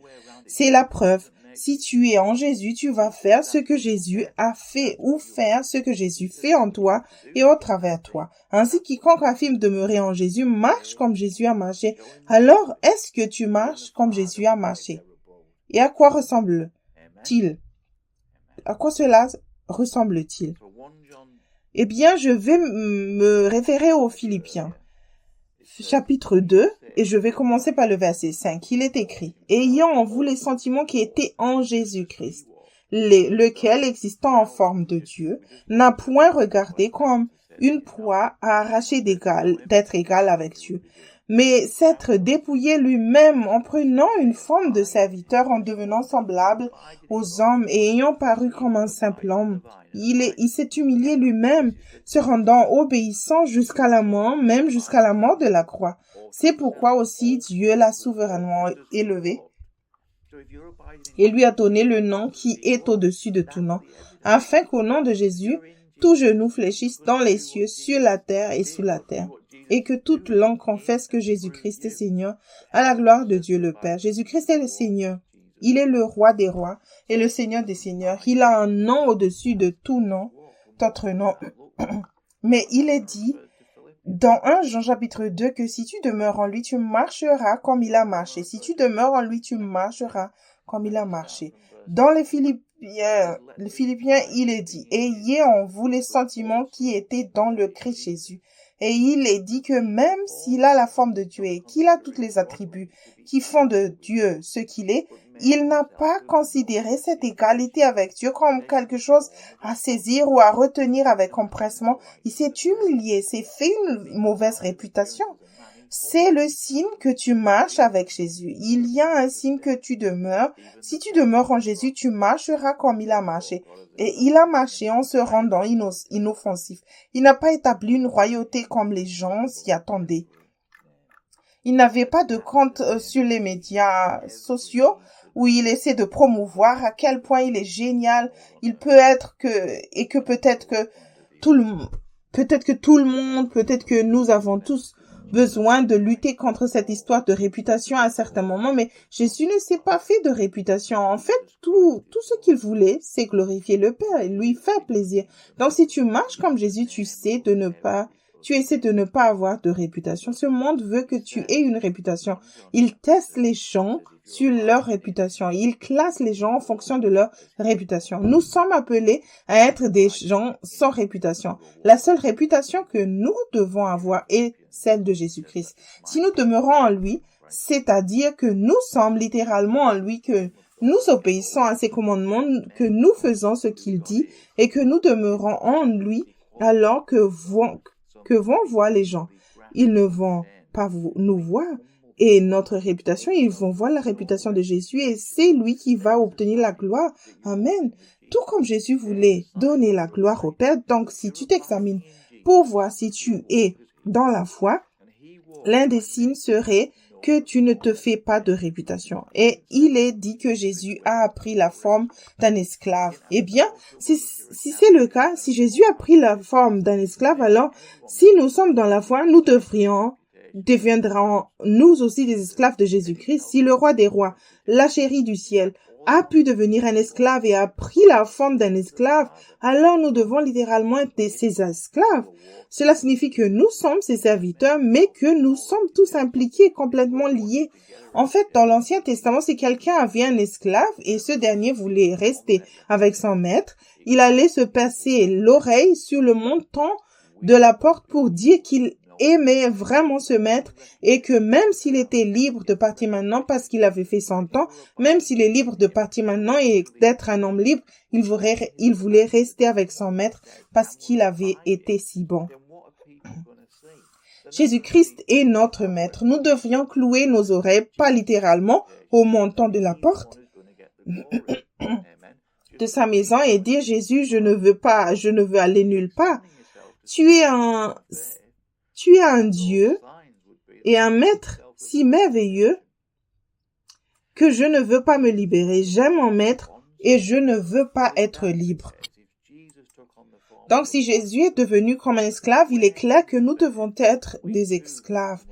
C'est la preuve. Si tu es en Jésus, tu vas faire ce que Jésus a fait ou faire ce que Jésus fait en toi et au travers de toi. Ainsi, quiconque affirme demeurer en Jésus marche comme Jésus a marché. Alors, est-ce que tu marches comme Jésus a marché? Et à quoi ressemble-t-il? À quoi cela ressemble-t-il? Eh bien, je vais me référer aux Philippiens, chapitre 2, et je vais commencer par le verset 5. Il est écrit, « Ayant en vous les sentiments qui étaient en Jésus-Christ, lequel, existant en forme de Dieu, n'a point regardé comme une proie à arracher d'être égal avec Dieu, mais s'être dépouillé lui-même en prenant une forme de serviteur, en devenant semblable aux hommes et ayant paru comme un simple homme. Il s'est humilié lui-même, se rendant obéissant jusqu'à la mort, même jusqu'à la mort de la croix. C'est pourquoi aussi Dieu l'a souverainement élevé et lui a donné le nom qui est au-dessus de tout nom, afin qu'au nom de Jésus, tout genou fléchisse dans les cieux, sur la terre et sous la terre, et que toute langue confesse que Jésus-Christ est Seigneur, à la gloire de Dieu le Père. Jésus-Christ est le Seigneur. Il est le roi des rois et le Seigneur des seigneurs. Il a un nom au-dessus de tout nom, d'autres noms. Mais il est dit dans 1 Jean chapitre 2 que si tu demeures en lui, tu marcheras comme il a marché. Si tu demeures en lui, tu marcheras comme il a marché. Dans les Philippiens, il est dit, ayez en vous les sentiments qui étaient dans le Christ Jésus. Et il est dit que même s'il a la forme de Dieu et qu'il a tous les attributs qui font de Dieu ce qu'il est, il n'a pas considéré cette égalité avec Dieu comme quelque chose à saisir ou à retenir avec empressement. Il s'est humilié, s'est fait une mauvaise réputation. C'est le signe que tu marches avec Jésus. Il y a un signe que tu demeures. Si tu demeures en Jésus, tu marcheras comme il a marché. Et il a marché en se rendant inoffensif. Il n'a pas établi une royauté comme les gens s'y attendaient. Il n'avait pas de compte sur les médias sociaux où il essaie de promouvoir à quel point il est génial. Il peut être peut-être que nous avons tous besoin de lutter contre cette histoire de réputation à un certain moment, mais Jésus ne s'est pas fait de réputation. En fait, tout ce qu'il voulait, c'est glorifier le Père et lui faire plaisir. Donc, si tu marches comme Jésus, tu essaies de ne pas avoir de réputation. Ce monde veut que tu aies une réputation. Il teste les gens sur leur réputation. Il classe les gens en fonction de leur réputation. Nous sommes appelés à être des gens sans réputation. La seule réputation que nous devons avoir est celle de Jésus-Christ. Si nous demeurons en lui, c'est-à-dire que nous sommes littéralement en lui, que nous obéissons à ses commandements, que nous faisons ce qu'il dit et que nous demeurons en lui, alors que vont voir les gens. Ils ne vont pas nous voir et notre réputation, ils vont voir la réputation de Jésus et c'est lui qui va obtenir la gloire. Amen. Tout comme Jésus voulait donner la gloire au Père. Donc, si tu t'examines pour voir si tu es dans la foi, l'un des signes serait que tu ne te fais pas de réputation. Et il est dit que Jésus a pris la forme d'un esclave. Eh bien, si c'est le cas, si Jésus a pris la forme d'un esclave, alors si nous sommes dans la foi, nous deviendrons nous aussi des esclaves de Jésus-Christ. Si le roi des rois, la chérie du ciel, a pu devenir un esclave et a pris la forme d'un esclave, alors nous devons littéralement être ses esclaves. Cela signifie que nous sommes ses serviteurs, mais que nous sommes tous impliqués, complètement liés. En fait, dans l'Ancien Testament, si quelqu'un avait un esclave et ce dernier voulait rester avec son maître, il allait se passer l'oreille sur le montant de la porte pour dire qu'il aimait vraiment ce maître et que même s'il était libre de partir maintenant parce qu'il avait fait son temps, même s'il est libre de partir maintenant et d'être un homme libre, il voulait rester avec son maître parce qu'il avait été si bon. Jésus-Christ est notre maître. Nous devrions clouer nos oreilles, pas littéralement, au montant de la porte de sa maison et dire Jésus, je ne veux aller nulle part. Tu es un Dieu et un maître si merveilleux que je ne veux pas me libérer. J'aime mon maître et je ne veux pas être libre. Donc, si Jésus est devenu comme un esclave, il est clair que nous devons être des esclaves.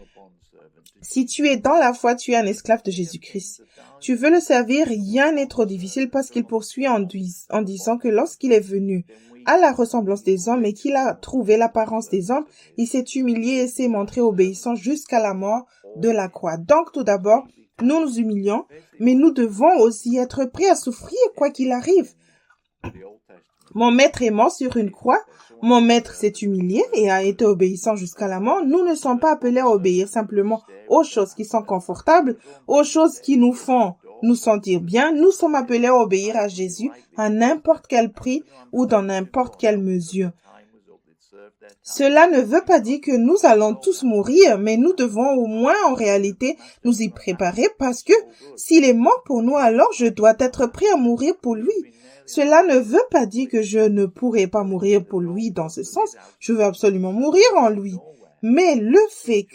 Si tu es dans la foi, tu es un esclave de Jésus-Christ. Tu veux le servir, rien n'est trop difficile parce qu'il poursuit en disant que lorsqu'il est venu à la ressemblance des hommes et qu'il a trouvé l'apparence des hommes, il s'est humilié et s'est montré obéissant jusqu'à la mort de la croix. Donc, tout d'abord, nous nous humilions, mais nous devons aussi être prêts à souffrir quoi qu'il arrive. Mon maître est mort sur une croix. Mon maître s'est humilié et a été obéissant jusqu'à la mort. Nous ne sommes pas appelés à obéir simplement aux choses qui sont confortables, aux choses qui nous font nous sentir bien. Nous sommes appelés à obéir à Jésus à n'importe quel prix ou dans n'importe quelle mesure. Cela ne veut pas dire que nous allons tous mourir, mais nous devons au moins en réalité nous y préparer parce que s'il est mort pour nous, alors je dois être prêt à mourir pour lui. Cela ne veut pas dire que je ne pourrai pas mourir pour lui dans ce sens. Je veux absolument mourir en lui. Mais le fait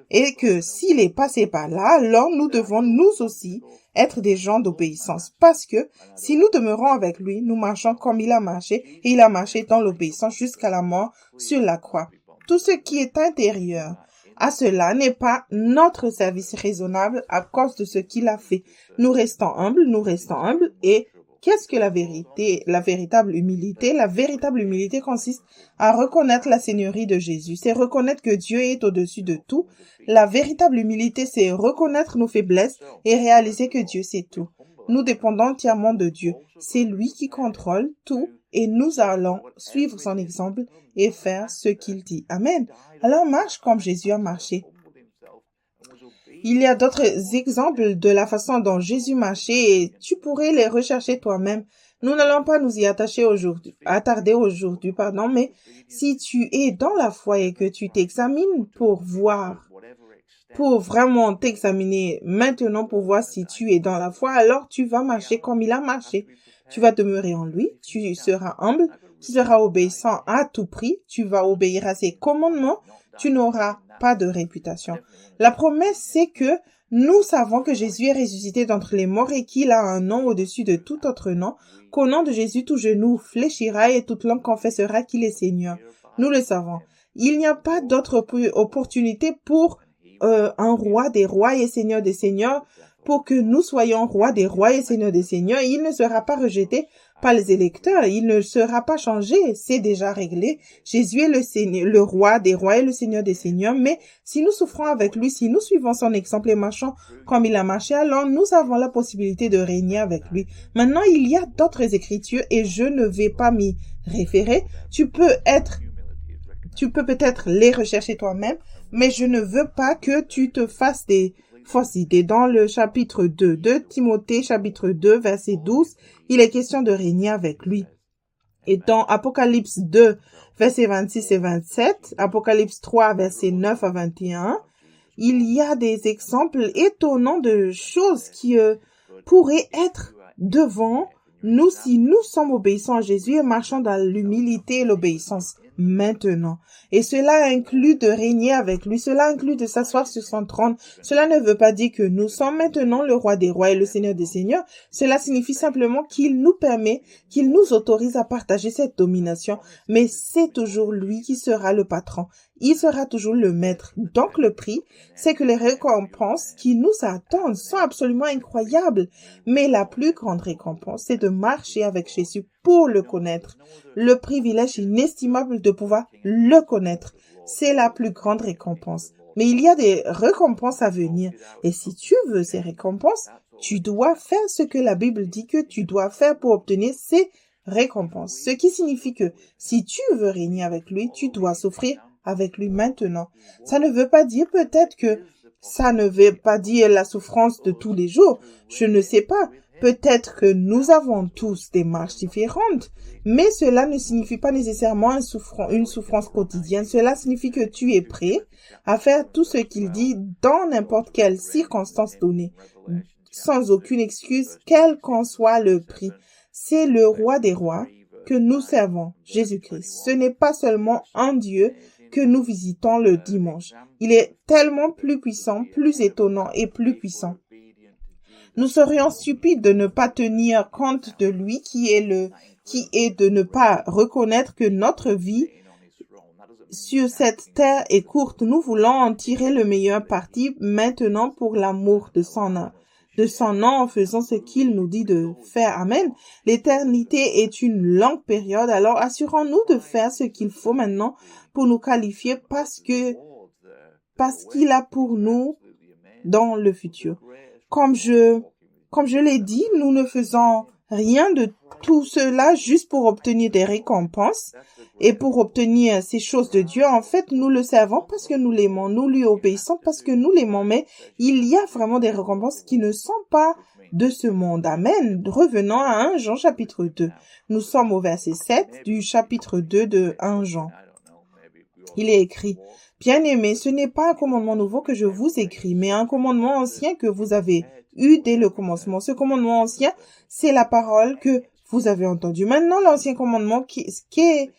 est que s'il est passé par là, alors nous devons nous aussi être des gens d'obéissance. Parce que si nous demeurons avec lui, nous marchons comme il a marché et il a marché dans l'obéissance jusqu'à la mort sur la croix. Tout ce qui est intérieur à cela n'est pas notre service raisonnable à cause de ce qu'il a fait. Nous restons humbles et qu'est-ce que la vérité, la véritable humilité? La véritable humilité consiste à reconnaître la seigneurie de Jésus. C'est reconnaître que Dieu est au-dessus de tout. La véritable humilité, c'est reconnaître nos faiblesses et réaliser que Dieu sait tout. Nous dépendons entièrement de Dieu. C'est lui qui contrôle tout et nous allons suivre son exemple et faire ce qu'il dit. Amen. Alors marche comme Jésus a marché. Il y a d'autres exemples de la façon dont Jésus marchait et tu pourrais les rechercher toi-même. Nous n'allons pas nous y attarder aujourd'hui, mais si tu es dans la foi et que tu t'examines pour vraiment t'examiner maintenant pour voir si tu es dans la foi, alors tu vas marcher comme il a marché. Tu vas demeurer en lui, tu seras humble, tu seras obéissant à tout prix, tu vas obéir à ses commandements, tu n'auras pas de réputation. La promesse, c'est que nous savons que Jésus est ressuscité d'entre les morts et qu'il a un nom au-dessus de tout autre nom, qu'au nom de Jésus, tout genou fléchira et toute langue confessera qu'il est Seigneur. Nous le savons. Il n'y a pas d'autre opportunité pour un roi des rois et seigneur des seigneurs, pour que nous soyons rois des rois et seigneurs des seigneurs. Il ne sera pas rejeté par les électeurs, il ne sera pas changé, c'est déjà réglé. Jésus est le roi des rois et le seigneur des seigneurs, mais si nous souffrons avec lui, si nous suivons son exemple et marchons comme il a marché, alors nous avons la possibilité de régner avec lui. Maintenant, il y a d'autres écritures et je ne vais pas m'y référer. Tu peux peut-être les rechercher toi-même, mais je ne veux pas que tu te fasses des fausses idées. Dans le chapitre 2 de Timothée, chapitre 2, verset 12, il est question de régner avec lui. Et dans Apocalypse 2, versets 26 et 27, Apocalypse 3, versets 9 à 21, il y a des exemples étonnants de choses qui pourraient être devant nous si nous sommes obéissants à Jésus et marchons dans l'humilité et l'obéissance maintenant. Et cela inclut de régner avec lui, cela inclut de s'asseoir sur son trône. Cela ne veut pas dire que nous sommes maintenant le roi des rois et le seigneur des seigneurs. Cela signifie simplement qu'il nous permet, qu'il nous autorise à partager cette domination. Mais c'est toujours lui qui sera le patron. Il sera toujours le maître. Donc le prix, c'est que les récompenses qui nous attendent sont absolument incroyables. Mais la plus grande récompense, c'est de marcher avec Jésus pour le connaître. Le privilège inestimable de pouvoir le connaître, c'est la plus grande récompense. Mais il y a des récompenses à venir. Et si tu veux ces récompenses, tu dois faire ce que la Bible dit que tu dois faire pour obtenir ces récompenses. Ce qui signifie que si tu veux régner avec lui, tu dois souffrir avec lui maintenant. Ça ne veut pas dire peut-être que ça ne veut pas dire la souffrance de tous les jours. Je ne sais pas. Peut-être que nous avons tous des marches différentes, mais cela ne signifie pas nécessairement une souffrance quotidienne. Cela signifie que tu es prêt à faire tout ce qu'il dit dans n'importe quelle circonstance donnée, sans aucune excuse, quel qu'en soit le prix. C'est le roi des rois que nous servons, Jésus-Christ. Ce n'est pas seulement un Dieu que nous visitons le dimanche. Il est tellement plus puissant, plus étonnant et plus puissant. Nous serions stupides de ne pas tenir compte de lui qui est de ne pas reconnaître que notre vie sur cette terre est courte. Nous voulons en tirer le meilleur parti maintenant pour l'amour de son nom en faisant ce qu'il nous dit de faire. Amen. L'éternité est une longue période, alors assurons-nous de faire ce qu'il faut maintenant pour nous qualifier parce qu'il a pour nous dans le futur. Comme je l'ai dit, nous ne faisons rien de tout cela juste pour obtenir des récompenses et pour obtenir ces choses de Dieu. En fait, nous le servons parce que nous l'aimons, nous lui obéissons parce que nous l'aimons, mais il y a vraiment des récompenses qui ne sont pas de ce monde. Amen. Revenons à 1 Jean chapitre 2. Nous sommes au verset 7 du chapitre 2 de 1 Jean. Il est écrit: Bien-aimés, ce n'est pas un commandement nouveau que je vous écris, mais un commandement ancien que vous avez eu dès le commencement. Ce commandement ancien, c'est la parole que vous avez entendue. Maintenant, l'ancien commandement, quel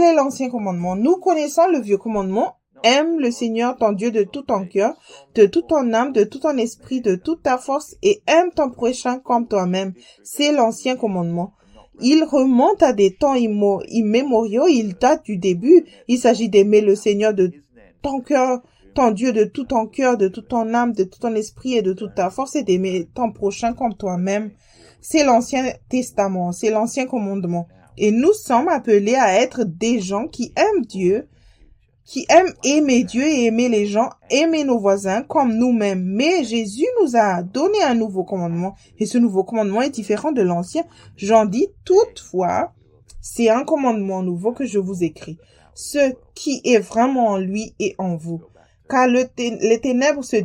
est l'ancien commandement? Nous connaissons le vieux commandement. Aime le Seigneur ton Dieu de tout ton cœur, de toute ton âme, de tout ton esprit, de toute ta force, et aime ton prochain comme toi-même. C'est l'ancien commandement. Il remonte à des temps immémoriaux, il date du début. Il s'agit d'aimer le Seigneur de ton cœur, ton Dieu de tout ton cœur, de toute ton âme, de tout ton esprit et de toute ta force, et d'aimer ton prochain comme toi-même. C'est l'Ancien Testament, c'est l'Ancien Commandement. Et nous sommes appelés à être des gens qui aiment Dieu, qui aiment aimer Dieu et aimer les gens, aimer nos voisins comme nous-mêmes. Mais Jésus nous a donné un nouveau commandement, et ce nouveau commandement est différent de l'ancien. J'en dis toutefois, c'est un commandement nouveau que je vous écris, ce qui est vraiment en lui et en vous. Car les ténèbres se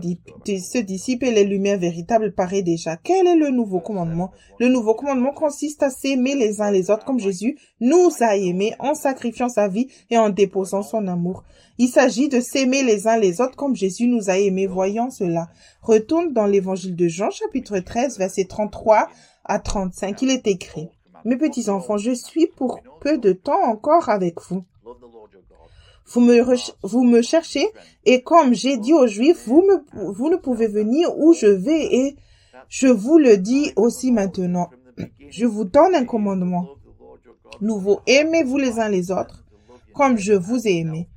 dissipent et les lumières véritables paraissent déjà. Quel est le nouveau commandement? Le nouveau commandement consiste à s'aimer les uns les autres comme Jésus nous a aimés en sacrifiant sa vie et en déposant son amour. Il s'agit de s'aimer les uns les autres comme Jésus nous a aimés. Voyons cela. Retourne dans l'évangile de Jean, chapitre 13, versets 33 à 35. Il est écrit: Mes petits enfants, je suis pour peu de temps encore avec vous. Vous me cherchez, et comme j'ai dit aux Juifs, vous ne pouvez venir où je vais, et je vous le dis aussi maintenant. Je vous donne un commandement nouveau. Aimez-vous les uns les autres, comme je vous ai aimé.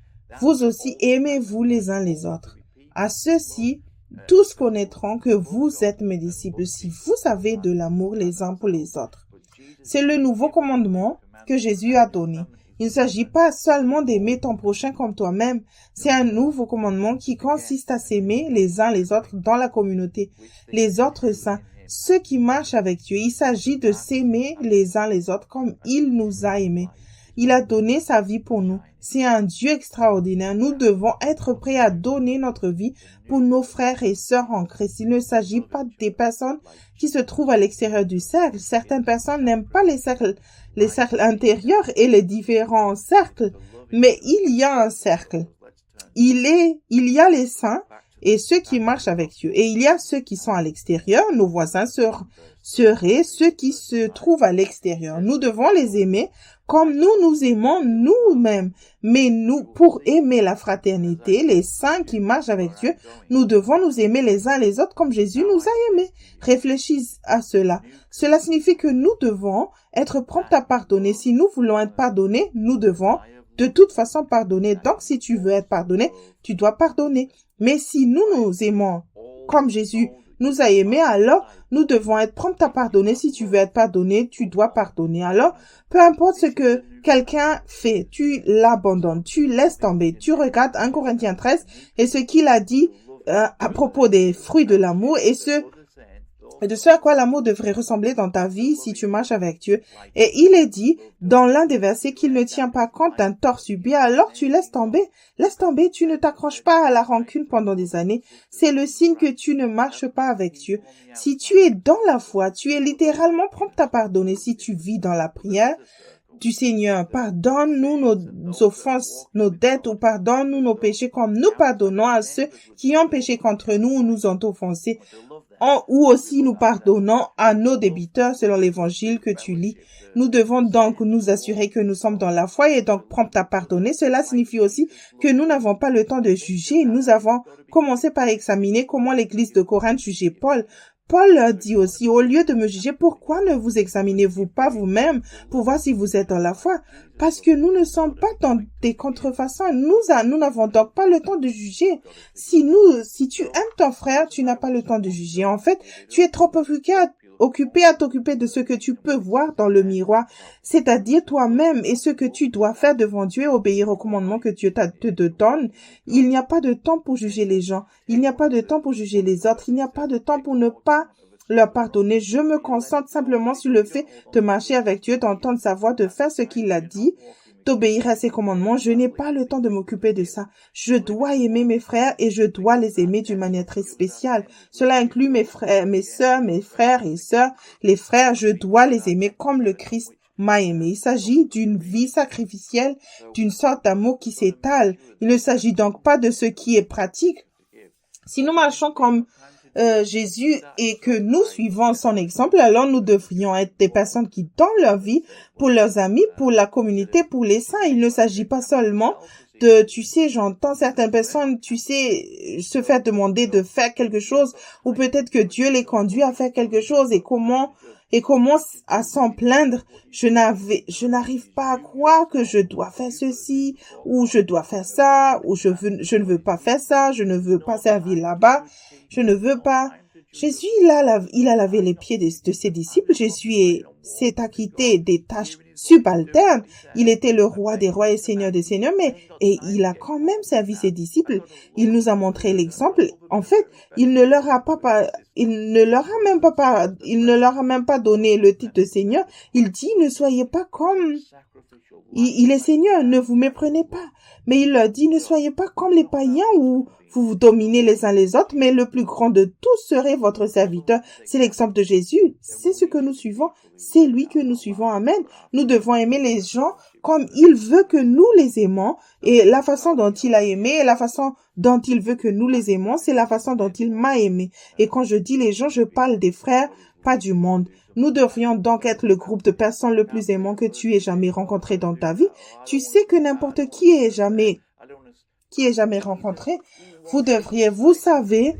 Vous aussi aimez-vous les uns les autres. À ceux-ci, tous connaîtront que vous êtes mes disciples, si vous avez de l'amour les uns pour les autres. C'est le nouveau commandement que Jésus a donné. Il ne s'agit pas seulement d'aimer ton prochain comme toi-même. C'est un nouveau commandement qui consiste à s'aimer les uns les autres dans la communauté, les autres saints, ceux qui marchent avec Dieu. Il s'agit de s'aimer les uns les autres comme il nous a aimés. Il a donné sa vie pour nous. C'est un Dieu extraordinaire. Nous devons être prêts à donner notre vie pour nos frères et sœurs en Christ. Il ne s'agit pas des personnes qui se trouvent à l'extérieur du cercle. Certaines personnes n'aiment pas les cercles intérieurs et les différents cercles, mais il y a un cercle. Il y a les saints et ceux qui marchent avec Dieu. Et il y a ceux qui sont à l'extérieur. Nos voisins seraient ceux qui se trouvent à l'extérieur. Nous devons les aimer comme nous aimons nous-mêmes. Mais pour aimer la fraternité, les saints qui marchent avec Dieu, nous devons nous aimer les uns les autres comme Jésus nous a aimés. Réfléchis à cela. Cela signifie que nous devons être prompts à pardonner. Si nous voulons être pardonnés, nous devons de toute façon pardonner. Donc, si tu veux être pardonné, tu dois pardonner. Mais si nous nous aimons comme Jésus nous a aimés, alors nous devons être prompts à pardonner. Si tu veux être pardonné, tu dois pardonner. Alors, peu importe ce que quelqu'un fait, tu l'abandonnes, tu laisses tomber. Tu regardes 1 Corinthiens 13 et ce qu'il a dit à propos des fruits de l'amour et de ce à quoi l'amour devrait ressembler dans ta vie si tu marches avec Dieu. Et il est dit dans l'un des versets qu'il ne tient pas compte d'un tort subi, alors tu laisses tomber. Laisse tomber, tu ne t'accroches pas à la rancune pendant des années. C'est le signe que tu ne marches pas avec Dieu. Si tu es dans la foi, tu es littéralement prompt à pardonner. Si tu vis dans la prière du Seigneur, pardonne-nous nos offenses, nos dettes, ou pardonne-nous nos péchés comme nous pardonnons à ceux qui ont péché contre nous ou nous ont offensés. Ou aussi nous pardonnons à nos débiteurs selon l'évangile que tu lis. Nous devons donc nous assurer que nous sommes dans la foi et donc prompts à pardonner. Cela signifie aussi que nous n'avons pas le temps de juger. Nous avons commencé par examiner comment l'église de Corinthe jugeait Paul. Paul leur dit aussi, au lieu de me juger, pourquoi ne vous examinez-vous pas vous-même pour voir si vous êtes dans la foi? Parce que nous ne sommes pas dans des contrefaçons. Nous n'avons donc pas le temps de juger. Si tu aimes ton frère, tu n'as pas le temps de juger. En fait, tu es trop occupé à t'occuper de ce que tu peux voir dans le miroir, c'est-à-dire toi-même et ce que tu dois faire devant Dieu et obéir aux commandements que Dieu te donne. Il n'y a pas de temps pour juger les gens. Il n'y a pas de temps pour juger les autres. Il n'y a pas de temps pour ne pas leur pardonner. Je me concentre simplement sur le fait de marcher avec Dieu, d'entendre sa voix, de faire ce qu'il a dit, d'obéir à ses commandements. Je n'ai pas le temps de m'occuper de ça. Je dois aimer mes frères et je dois les aimer d'une manière très spéciale. Cela inclut mes frères, mes sœurs, mes frères et sœurs. Les frères, je dois les aimer comme le Christ m'a aimé. Il s'agit d'une vie sacrificielle, d'une sorte d'amour qui s'étale. Il ne s'agit donc pas de ce qui est pratique. Si nous marchons comme Jésus et que nous suivons son exemple, alors nous devrions être des personnes qui donnent leur vie pour leurs amis, pour la communauté, pour les saints. Il ne s'agit pas seulement de, tu sais, j'entends certaines personnes, tu sais, se faire demander de faire quelque chose ou peut-être que Dieu les conduit à faire quelque chose et comment à s'en plaindre. Je n'arrive pas à croire que je dois faire ceci ou je dois faire ça ou je ne veux pas faire ça, je ne veux pas servir là-bas. Je ne veux pas. Jésus, il a lavé les pieds de ses disciples. Jésus s'est acquitté des tâches subalternes. Il était le roi des rois et seigneur des seigneurs, et il a quand même servi ses disciples. Il nous a montré l'exemple. En fait, il ne leur a même pas donné le titre de seigneur. Il dit, ne soyez pas comme il est Seigneur, ne vous méprenez pas. Mais il leur dit, ne soyez pas comme les païens où vous vous dominez les uns les autres, mais le plus grand de tous serait votre serviteur. C'est l'exemple de Jésus. C'est ce que nous suivons. C'est lui que nous suivons. Amen. Nous devons aimer les gens comme il veut que nous les aimons. Et la façon dont il a aimé et la façon dont il veut que nous les aimons, c'est la façon dont il m'a aimé. Et quand je dis les gens, je parle des frères, pas du monde. Nous devrions donc être le groupe de personnes le plus aimant que tu aies jamais rencontré dans ta vie. Tu sais que n'importe qui ait jamais rencontré, vous savez,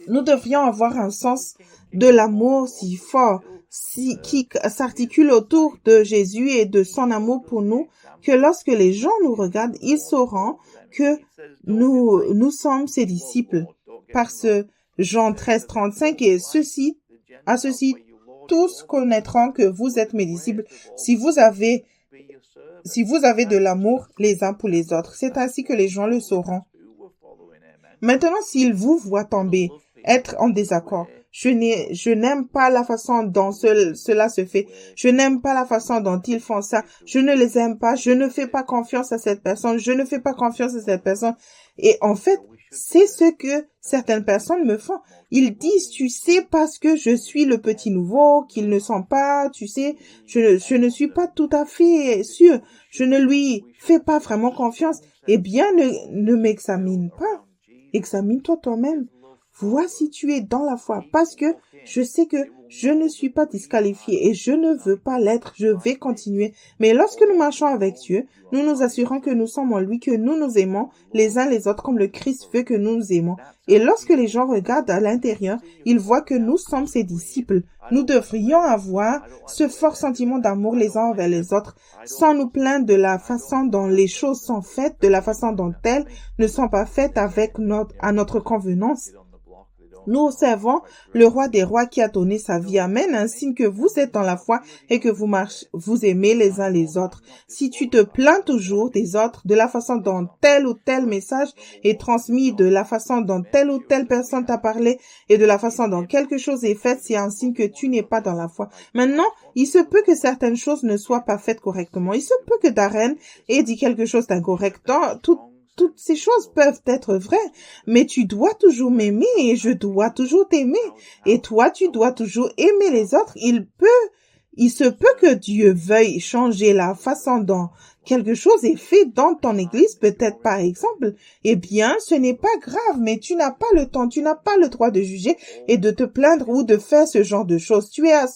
nous devrions avoir un sens de l'amour si fort, qui s'articule autour de Jésus et de son amour pour nous, que lorsque les gens nous regardent, ils sauront que nous sommes ses disciples. Parce Jean 13:35 et à ceci, tous connaîtront que vous êtes mes disciples si vous avez de l'amour les uns pour les autres. C'est ainsi que les gens le sauront. Maintenant, s'ils vous voient tomber, être en désaccord, je n'aime pas la façon dont cela se fait. Je n'aime pas la façon dont ils font ça. Je ne les aime pas. Je ne fais pas confiance à cette personne. Je ne fais pas confiance à cette personne. Et en fait, c'est ce que certaines personnes me font. Ils disent, tu sais, parce que je suis le petit nouveau, qu'ils ne sont pas, tu sais, je ne suis pas tout à fait sûr. Je ne lui fais pas vraiment confiance. Eh bien, ne m'examine pas. Examine-toi toi-même. Vois si tu es dans la foi, parce que je sais que je ne suis pas disqualifié et je ne veux pas l'être, je vais continuer. Mais lorsque nous marchons avec Dieu, nous nous assurons que nous sommes en lui, que nous nous aimons les uns les autres comme le Christ veut que nous nous aimons. Et lorsque les gens regardent à l'intérieur, ils voient que nous sommes ses disciples. Nous devrions avoir ce fort sentiment d'amour les uns envers les autres, sans nous plaindre de la façon dont les choses sont faites, de la façon dont elles ne sont pas faites à notre convenance. Nous observons le roi des rois qui a donné sa vie. Amen. Un signe que vous êtes dans la foi et que vous aimez les uns les autres. Si tu te plains toujours des autres, de la façon dont tel ou tel message est transmis, de la façon dont telle ou telle personne t'a parlé et de la façon dont quelque chose est fait, c'est un signe que tu n'es pas dans la foi. Maintenant, il se peut que certaines choses ne soient pas faites correctement. Il se peut que Darren ait dit quelque chose d'incorrect. Toutes ces choses peuvent être vraies, mais tu dois toujours m'aimer et je dois toujours t'aimer. Et toi, tu dois toujours aimer les autres. Il se peut que Dieu veuille changer la façon dont quelque chose est fait dans ton église, peut-être par exemple. Eh bien, ce n'est pas grave, mais tu n'as pas le temps, tu n'as pas le droit de juger et de te plaindre ou de faire ce genre de choses. Tu as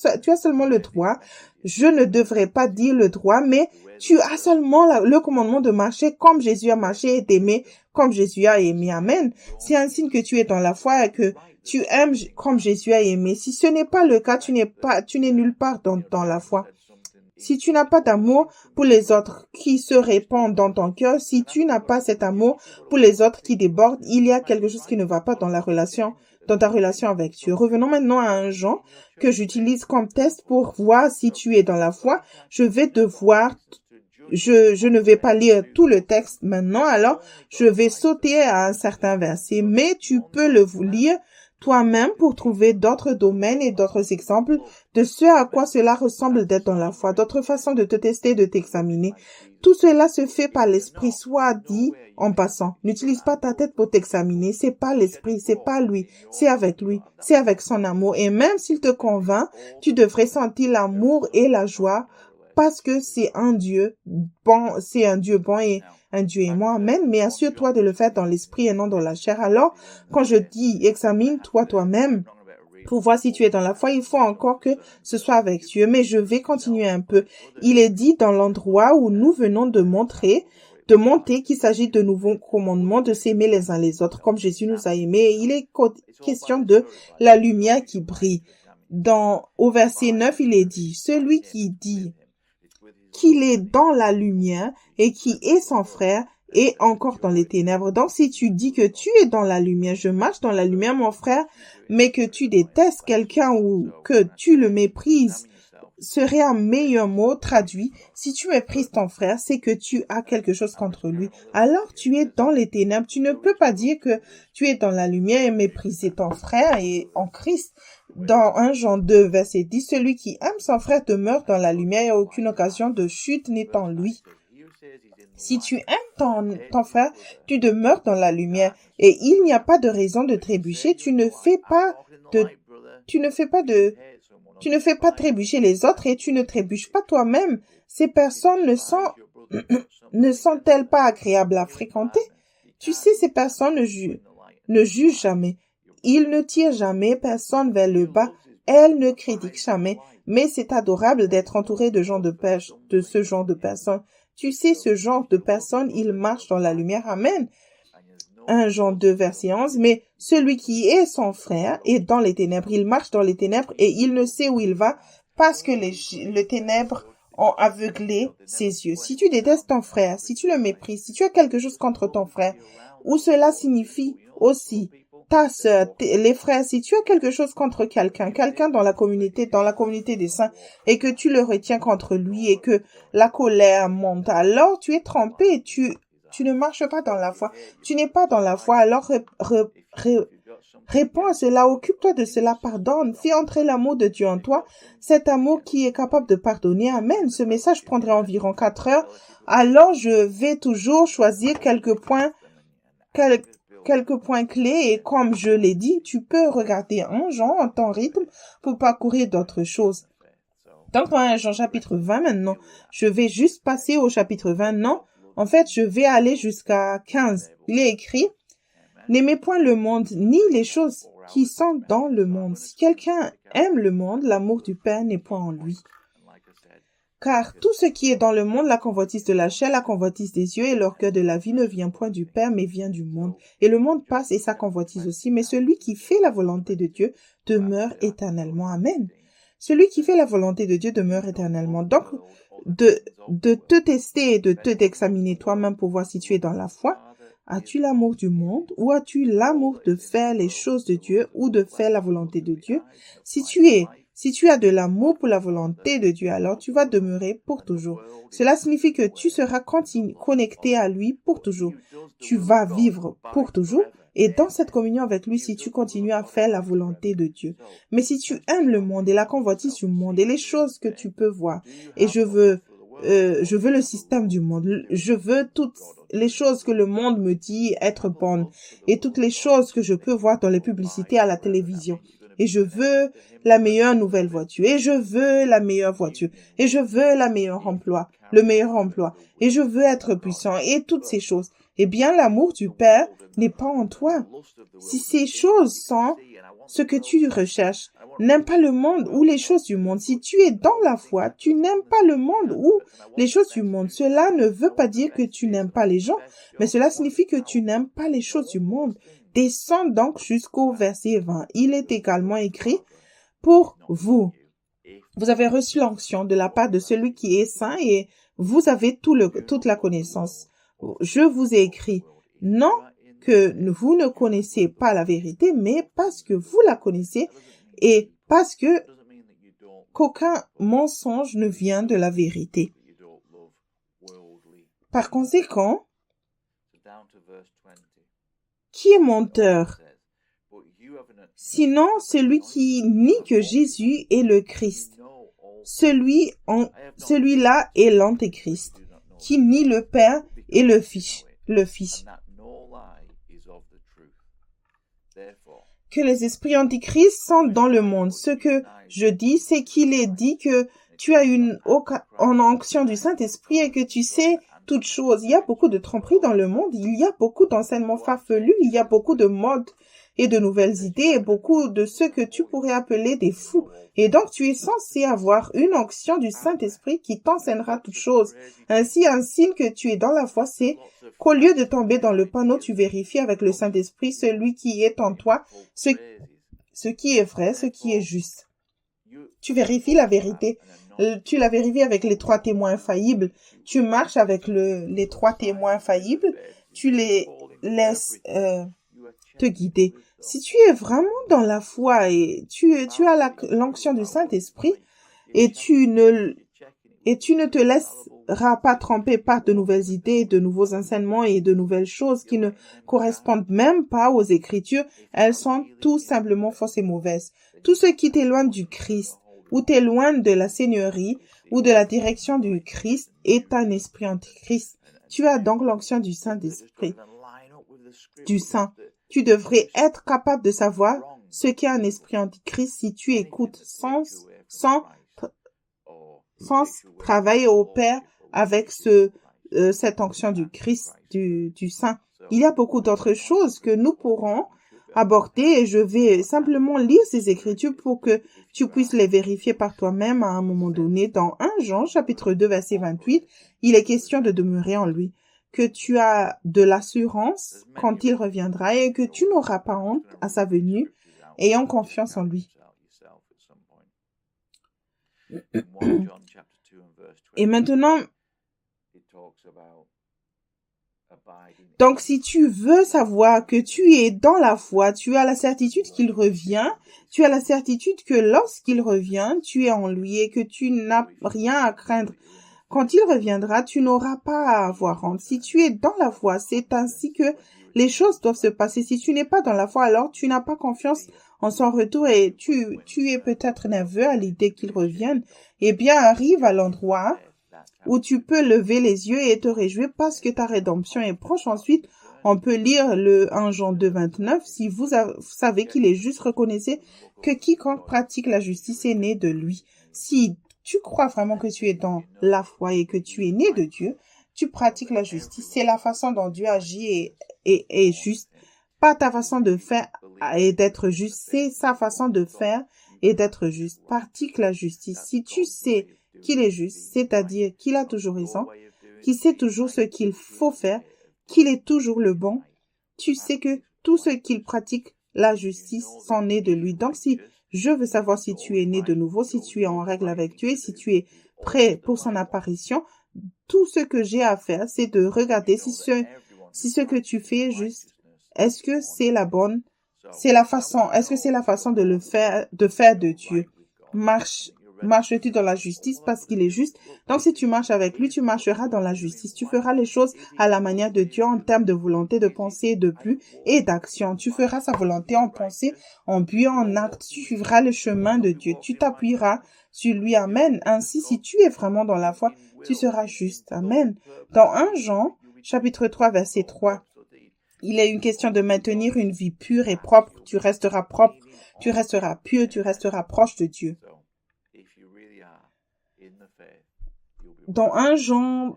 seulement le droit. Je ne devrais pas dire le droit, mais tu as seulement le commandement de marcher comme Jésus a marché et d'aimer comme Jésus a aimé. Amen. C'est un signe que tu es dans la foi et que tu aimes comme Jésus a aimé. Si ce n'est pas le cas, tu n'es nulle part dans la foi. Si tu n'as pas d'amour pour les autres qui se répand dans ton cœur, si tu n'as pas cet amour pour les autres qui déborde, il y a quelque chose qui ne va pas dans ta relation avec Dieu. Revenons maintenant à un Jean que j'utilise comme test pour voir si tu es dans la foi. Je ne vais pas lire tout le texte maintenant, alors je vais sauter à un certain verset, mais tu peux le lire toi-même pour trouver d'autres domaines et d'autres exemples de ce à quoi cela ressemble d'être dans la foi, d'autres façons de te tester, de t'examiner. Tout cela se fait par l'esprit, soit dit en passant. N'utilise pas ta tête pour t'examiner, c'est pas l'esprit, c'est pas lui, c'est avec lui, c'est avec son amour. Et même s'il te convainc, tu devrais sentir l'amour et la joie parce que c'est un Dieu bon et un Dieu aimant. Amen. Mais assure-toi de le faire dans l'esprit et non dans la chair. Alors, quand je dis examine-toi toi-même pour voir si tu es dans la foi, il faut encore que ce soit avec Dieu. Mais je vais continuer un peu. Il est dit dans l'endroit où nous venons de monter qu'il s'agit de nouveaux commandements, de s'aimer les uns les autres comme Jésus nous a aimés. Et il est question de la lumière qui brille. Au verset 9, il est dit, celui qui dit qu'il est dans la lumière et qui est son frère est encore dans les ténèbres. Donc, si tu dis que tu es dans la lumière, je marche dans la lumière, mon frère, mais que tu détestes quelqu'un ou que tu le méprises, serait un meilleur mot traduit. Si tu méprises ton frère, c'est que tu as quelque chose contre lui. Alors, tu es dans les ténèbres. Tu ne peux pas dire que tu es dans la lumière et mépriser ton frère et en Christ. Dans 1 Jean 2, verset 10, celui qui aime son frère demeure dans la lumière et aucune occasion de chute n'est en lui. Si tu aimes ton frère, tu demeures dans la lumière et il n'y a pas de raison de trébucher. Tu ne fais pas trébucher les autres et tu ne trébuches pas toi-même. Ces personnes ne sont-elles pas agréables à fréquenter? Tu sais, ces personnes ne jugent jamais. Ils ne tirent jamais personne vers le bas. Elles ne critiquent jamais. Mais c'est adorable d'être entouré de ce genre de personnes. Tu sais, ce genre de personnes, ils marchent dans la lumière. Amen. 1 Jean 2, verset 11. Mais celui qui est son frère est dans les ténèbres. Il marche dans les ténèbres et il ne sait où il va parce que les ténèbres ont aveuglé ses yeux. Si tu détestes ton frère, si tu le méprises, si tu as quelque chose contre ton frère, ou cela signifie aussi ta sœur, les frères, si tu as quelque chose contre quelqu'un dans la communauté des saints, et que tu le retiens contre lui et que la colère monte, alors tu es trompé, tu ne marches pas dans la foi, tu n'es pas dans la foi, alors réponds à cela, occupe-toi de cela, pardonne, fais entrer l'amour de Dieu en toi, cet amour qui est capable de pardonner. Amen. Ce message prendrait environ 4 heures, alors je vais toujours choisir quelques points clés et comme je l'ai dit, tu peux regarder 1 Jean en ton rythme pour parcourir d'autres choses. Donc, dans 1 Jean chapitre 20 maintenant, je vais juste passer au chapitre 20. Non, en fait, je vais aller jusqu'à 15. Il est écrit, n'aimez point le monde ni les choses qui sont dans le monde. Si quelqu'un aime le monde, l'amour du Père n'est point en lui. Car tout ce qui est dans le monde, la convoitise de la chair, la convoitise des yeux et l'orgueil de la vie ne vient point du Père, mais vient du monde. Et le monde passe et sa convoitise aussi, mais celui qui fait la volonté de Dieu demeure éternellement. Amen. Celui qui fait la volonté de Dieu demeure éternellement. Donc, de te tester et de t'examiner toi-même pour voir si tu es dans la foi. As-tu l'amour du monde ou as-tu l'amour de faire les choses de Dieu ou de faire la volonté de Dieu? Si tu as de l'amour pour la volonté de Dieu, alors tu vas demeurer pour toujours. Cela signifie que tu seras connecté à lui pour toujours. Tu vas vivre pour toujours et dans cette communion avec lui si tu continues à faire la volonté de Dieu. Mais si tu aimes le monde et la convoitise du monde et les choses que tu peux voir, et je veux le système du monde, je veux toutes les choses que le monde me dit être bonnes et toutes les choses que je peux voir dans les publicités à la télévision. Et je veux la meilleure nouvelle voiture, et je veux la meilleure voiture, et je veux le meilleur emploi, et je veux être puissant, et toutes ces choses. Eh bien, l'amour du Père n'est pas en toi. Si ces choses sont ce que tu recherches, n'aime pas le monde ou les choses du monde. Si tu es dans la foi, tu n'aimes pas le monde ou les choses du monde. Cela ne veut pas dire que tu n'aimes pas les gens, mais cela signifie que tu n'aimes pas les choses du monde. descend donc jusqu'au verset 20. Il est également écrit pour vous. Vous avez reçu l'onction de la part de celui qui est saint et vous avez toute la connaissance. Je vous ai écrit, non que vous ne connaissez pas la vérité, mais parce que vous la connaissez et parce que qu'aucun mensonge ne vient de la vérité. Par conséquent, qui est menteur? Sinon, celui qui nie que Jésus est le Christ. Celui-là est l'Antéchrist, qui nie le Père et le Fils. Que les esprits antichrist sont dans le monde. Ce que je dis, c'est qu'il est dit que tu as en onction du Saint-Esprit et que tu sais toutes choses. Il y a beaucoup de tromperies dans le monde, il y a beaucoup d'enseignements farfelus, il y a beaucoup de modes et de nouvelles idées et beaucoup de ce que tu pourrais appeler des fous. Et donc, tu es censé avoir une onction du Saint-Esprit qui t'enseignera toutes choses. Ainsi, un signe que tu es dans la foi, c'est qu'au lieu de tomber dans le panneau, tu vérifies avec le Saint-Esprit celui qui est en toi, ce qui est vrai, ce qui est juste. Tu vérifies la vérité. Tu la vérifies avec les 3 témoins infaillibles. Tu marches avec les 3 témoins infaillibles. Tu les laisses te guider. Si tu es vraiment dans la foi et tu as l'onction du Saint-Esprit et tu ne te laisseras pas tromper par de nouvelles idées, de nouveaux enseignements et de nouvelles choses qui ne correspondent même pas aux Écritures, elles sont tout simplement fausses et mauvaises. Tout ce qui t'éloigne du Christ ou t'éloigne de la Seigneurie ou de la direction du Christ est un esprit antichrist. Tu as donc l'onction du Saint-Esprit, du Saint. Tu devrais être capable de savoir ce qu'est un esprit antichrist si tu écoutes sans travailler au Père avec cette onction du Christ, du Saint. Il y a beaucoup d'autres choses que nous pourrons aborder et je vais simplement lire ces Écritures pour que tu puisses les vérifier par toi-même à un moment donné. Dans 1 Jean, chapitre 2, verset 28, il est question de demeurer en lui, que tu as de l'assurance quand il reviendra et que tu n'auras pas honte à sa venue, ayant confiance en lui. Et maintenant, donc si tu veux savoir que tu es dans la foi, tu as la certitude qu'il revient, tu as la certitude que lorsqu'il revient, tu es en lui et que tu n'as rien à craindre. Quand il reviendra, tu n'auras pas à avoir honte. Si tu es dans la foi, c'est ainsi que les choses doivent se passer. Si tu n'es pas dans la foi, alors tu n'as pas confiance en son retour et tu es peut-être nerveux à l'idée qu'il revienne. Eh bien, arrive à l'endroit où tu peux lever les yeux et te réjouir parce que ta rédemption est proche. Ensuite, on peut lire le 1 Jean 2, 29. Si vous savez qu'il est juste, reconnaissez que quiconque pratique la justice est né de lui. Si tu crois vraiment que tu es dans la foi et que tu es né de Dieu, tu pratiques la justice. C'est la façon dont Dieu agit et juste. Pas ta façon de faire et d'être juste, c'est sa façon de faire et d'être juste. Pratique la justice. Si tu sais qu'il est juste, c'est-à-dire qu'il a toujours raison, qu'il sait toujours ce qu'il faut faire, qu'il est toujours le bon, tu sais que tout ce qu'il pratique, la justice, sont nés de lui. Donc si je veux savoir si tu es né de nouveau, si tu es en règle avec Dieu, si tu es prêt pour son apparition, tout ce que j'ai à faire, c'est de regarder si ce que tu fais est juste. Est-ce que c'est est-ce que c'est la façon de faire de Dieu? Marches-tu dans la justice parce qu'il est juste? Donc, si tu marches avec lui, tu marcheras dans la justice. Tu feras les choses à la manière de Dieu en termes de volonté, de pensée, de but et d'action. Tu feras sa volonté en pensée, en but, en acte. Tu suivras le chemin de Dieu. Tu t'appuieras sur lui. Amen. Ainsi, si tu es vraiment dans la foi, tu seras juste. Amen. Dans 1 Jean, chapitre 3, verset 3, il est une question de maintenir une vie pure et propre. Tu resteras propre, tu resteras pur, tu resteras proche de Dieu. Dans 1 Jean,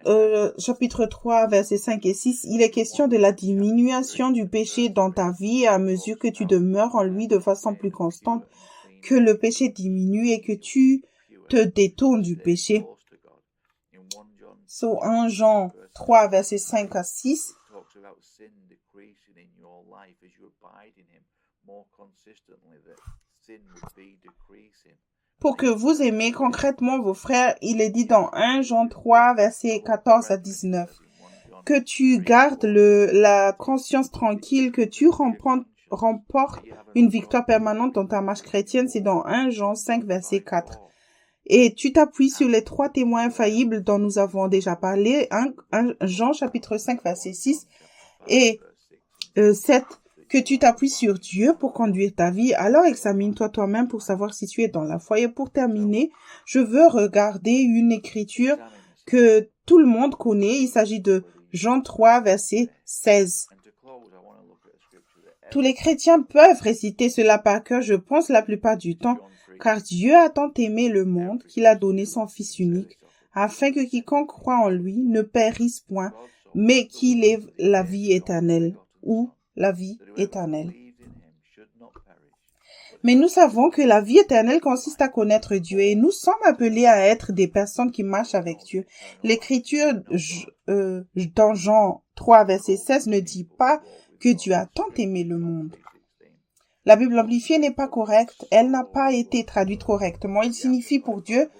chapitre 3, versets 5 et 6, il est question de la diminution du péché dans ta vie à mesure que tu demeures en lui de façon plus constante, que le péché diminue et que tu te détournes du péché. So, 1 Jean 3, versets 5 à 6, Pour que vous aimiez concrètement vos frères, il est dit dans 1 Jean 3, versets 14 à 19. Que tu gardes la conscience tranquille, que tu remportes une victoire permanente dans ta marche chrétienne, c'est dans 1 Jean 5, verset 4. Et tu t'appuies sur les 3 témoins infaillibles dont nous avons déjà parlé, 1 Jean chapitre 5, verset 6 et 7. Que tu t'appuies sur Dieu pour conduire ta vie, alors examine-toi toi-même pour savoir si tu es dans la foi. Et pour terminer, je veux regarder une écriture que tout le monde connaît. Il s'agit de Jean 3, verset 16. Tous les chrétiens peuvent réciter cela par cœur, je pense, la plupart du temps, car Dieu a tant aimé le monde qu'il a donné son Fils unique, afin que quiconque croit en lui ne périsse point, mais qu'il ait la vie éternelle, ou la vie éternelle. Mais nous savons que la vie éternelle consiste à connaître Dieu et nous sommes appelés à être des personnes qui marchent avec Dieu. L'écriture dans Jean 3, verset 16 ne dit pas que Dieu a tant aimé le monde. La Bible amplifiée n'est pas correcte, elle n'a pas été traduite correctement. Il signifie pour Dieu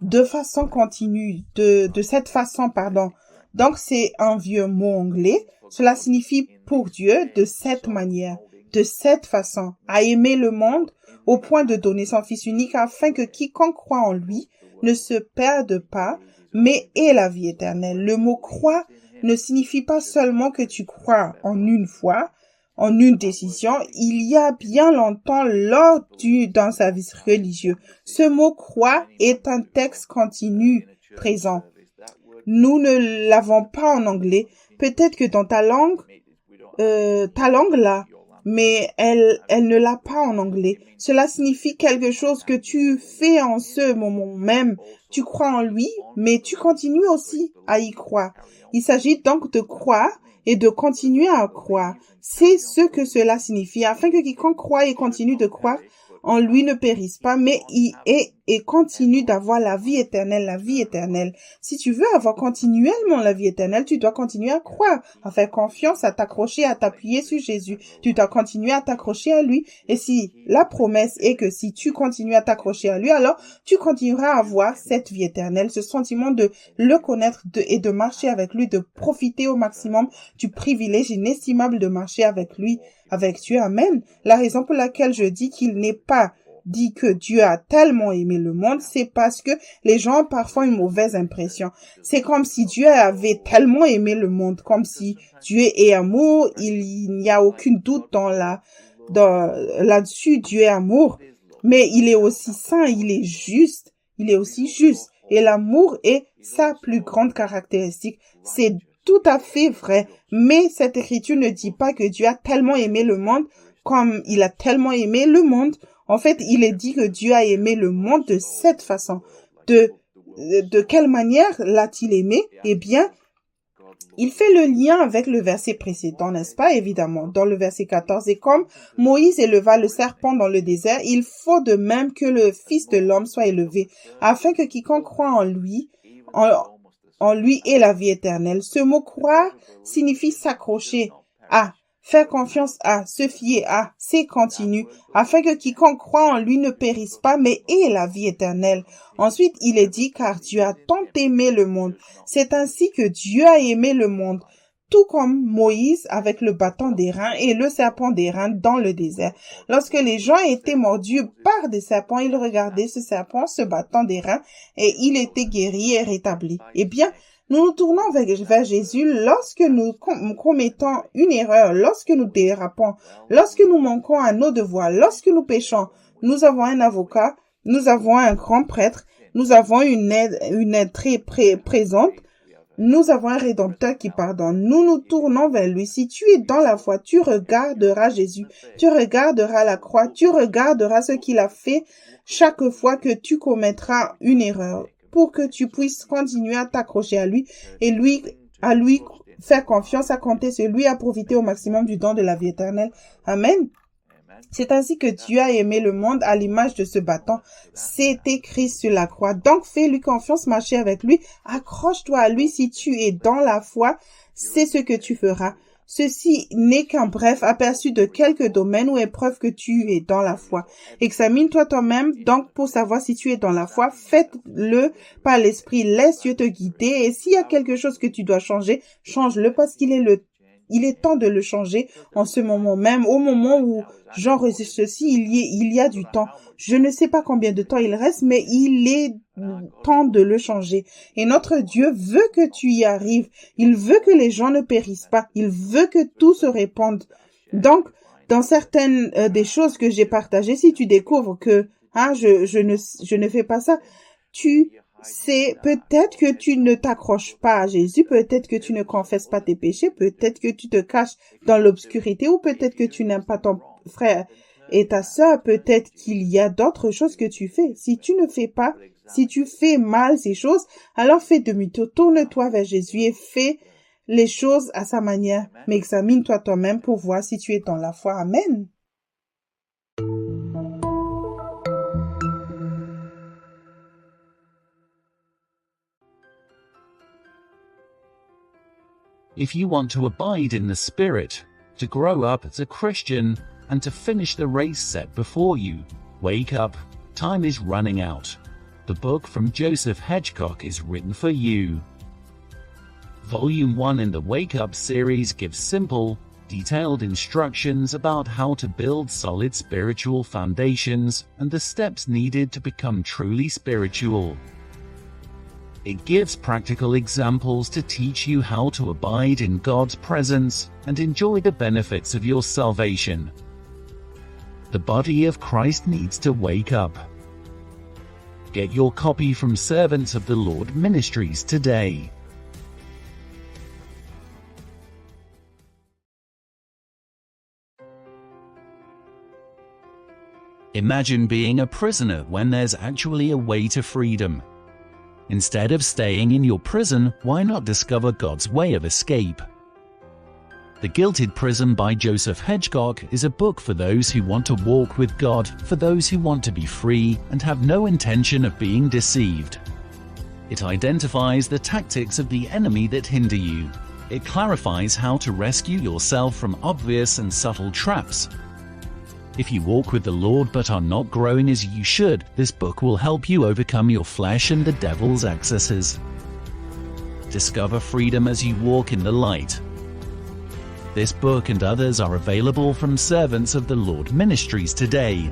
de façon continue, de cette façon, pardon. Donc c'est un vieux mot anglais. Cela signifie pour Dieu de cette manière, de cette façon, à aimer le monde au point de donner son Fils unique afin que quiconque croit en lui ne se perde pas, mais ait la vie éternelle. Le mot croire ne signifie pas seulement que tu crois en une fois, en une décision. Il y a bien longtemps lors d'un service religieux. Ce mot croire est un texte continu présent. Nous ne l'avons pas en anglais. Peut-être que dans ta langue là, mais elle ne l'a pas en anglais. Cela signifie quelque chose que tu fais en ce moment même. Tu crois en lui, mais tu continues aussi à y croire. Il s'agit donc de croire et de continuer à croire. C'est ce que cela signifie, afin que quiconque croit et continue de croire en lui ne périsse pas, mais y est et continue d'avoir la vie éternelle, la vie éternelle. Si tu veux avoir continuellement la vie éternelle, tu dois continuer à croire, à faire confiance, à t'accrocher, à t'appuyer sur Jésus. Tu dois continuer à t'accrocher à lui. Et si la promesse est que si tu continues à t'accrocher à lui, alors tu continueras à avoir cette vie éternelle, ce sentiment de le connaître et de marcher avec lui, de profiter au maximum du privilège inestimable de marcher avec lui, avec Dieu. Amen. La raison pour laquelle je dis qu'il n'est pas dit que Dieu a tellement aimé le monde, c'est parce que les gens ont parfois une mauvaise impression. C'est comme si Dieu avait tellement aimé le monde, comme si Dieu est amour, il n'y a aucun doute là-dessus, Dieu est amour, mais il est aussi saint, il est aussi juste, et l'amour est sa plus grande caractéristique. C'est tout à fait vrai, mais cette écriture ne dit pas que Dieu a tellement aimé le monde comme il a tellement aimé le monde. En fait, il est dit que Dieu a aimé le monde de cette façon. De quelle manière l'a-t-il aimé? Eh bien, il fait le lien avec le verset précédent, n'est-ce pas? Évidemment, dans le verset 14. Et comme Moïse éleva le serpent dans le désert, il faut de même que le Fils de l'homme soit élevé, afin que quiconque croit en lui ait la vie éternelle. Ce mot croire signifie s'accrocher à, faire confiance à, se fier à, c'est continu, afin que quiconque croit en lui ne périsse pas, mais ait la vie éternelle. Ensuite, il est dit, car Dieu a tant aimé le monde. C'est ainsi que Dieu a aimé le monde, tout comme Moïse avec le bâton d'airain et le serpent d'airain dans le désert. Lorsque les gens étaient mordus par des serpents, ils regardaient ce serpent, ce bâton d'airain, et il était guéri et rétabli. Eh bien, nous nous tournons vers Jésus lorsque nous commettons une erreur, lorsque nous dérapons, lorsque nous manquons à nos devoirs, lorsque nous péchons. Nous avons un avocat, nous avons un grand prêtre, nous avons une aide très présente, nous avons un rédempteur qui pardonne. Nous nous tournons vers lui. Si tu es dans la foi, tu regarderas Jésus, tu regarderas la croix, tu regarderas ce qu'il a fait chaque fois que tu commettras une erreur, pour que tu puisses continuer à t'accrocher à lui et à lui faire confiance, à compter sur lui, à profiter au maximum du don de la vie éternelle. Amen. C'est ainsi que Dieu a aimé le monde à l'image de ce bâton. C'est écrit sur la croix. Donc fais-lui confiance, marcher avec lui, accroche-toi à lui. Si tu es dans la foi, c'est ce que tu feras. Ceci n'est qu'un bref aperçu de quelques domaines ou épreuves que tu es dans la foi. Examine-toi toi-même donc pour savoir si tu es dans la foi. Faites-le par l'esprit. Laisse Dieu te guider. Et s'il y a quelque chose que tu dois changer, change-le parce il est temps de le changer en ce moment même. Au moment où j'enregistre ceci, il y a du temps. Je ne sais pas combien de temps il reste, mais il est temps de le changer. Et notre Dieu veut que tu y arrives. Il veut que les gens ne périssent pas. Il veut que tout se répande. Donc, dans certaines des choses que j'ai partagées, si tu découvres que je ne fais pas ça, c'est peut-être que tu ne t'accroches pas à Jésus, peut-être que tu ne confesses pas tes péchés, peut-être que tu te caches dans l'obscurité ou peut-être que tu n'aimes pas ton frère et ta sœur, peut-être qu'il y a d'autres choses que tu fais. Si tu fais mal ces choses, alors fais demi-tour, tourne-toi vers Jésus et fais les choses à sa manière. Mais examine-toi toi-même pour voir si tu es dans la foi. Amen. If you want to abide in the Spirit, to grow up as a Christian, and to finish the race set before you, wake up, time is running out. The book from Joseph Hedgecock is written for you. Volume 1 in the Wake Up series gives simple, detailed instructions about how to build solid spiritual foundations and the steps needed to become truly spiritual. It gives practical examples to teach you how to abide in God's presence and enjoy the benefits of your salvation. The body of Christ needs to wake up. Get your copy from Servants of the Lord Ministries today. Imagine being a prisoner when there's actually a way to freedom. Instead of staying in your prison, why not discover God's way of escape? The Gilded Prison by Joseph Hedgecock is a book for those who want to walk with God, for those who want to be free and have no intention of being deceived. It identifies the tactics of the enemy that hinder you. It clarifies how to rescue yourself from obvious and subtle traps. If you walk with the Lord but are not growing as you should, this book will help you overcome your flesh and the devil's excesses. Discover freedom as you walk in the light. This book and others are available from Servants of the Lord Ministries today.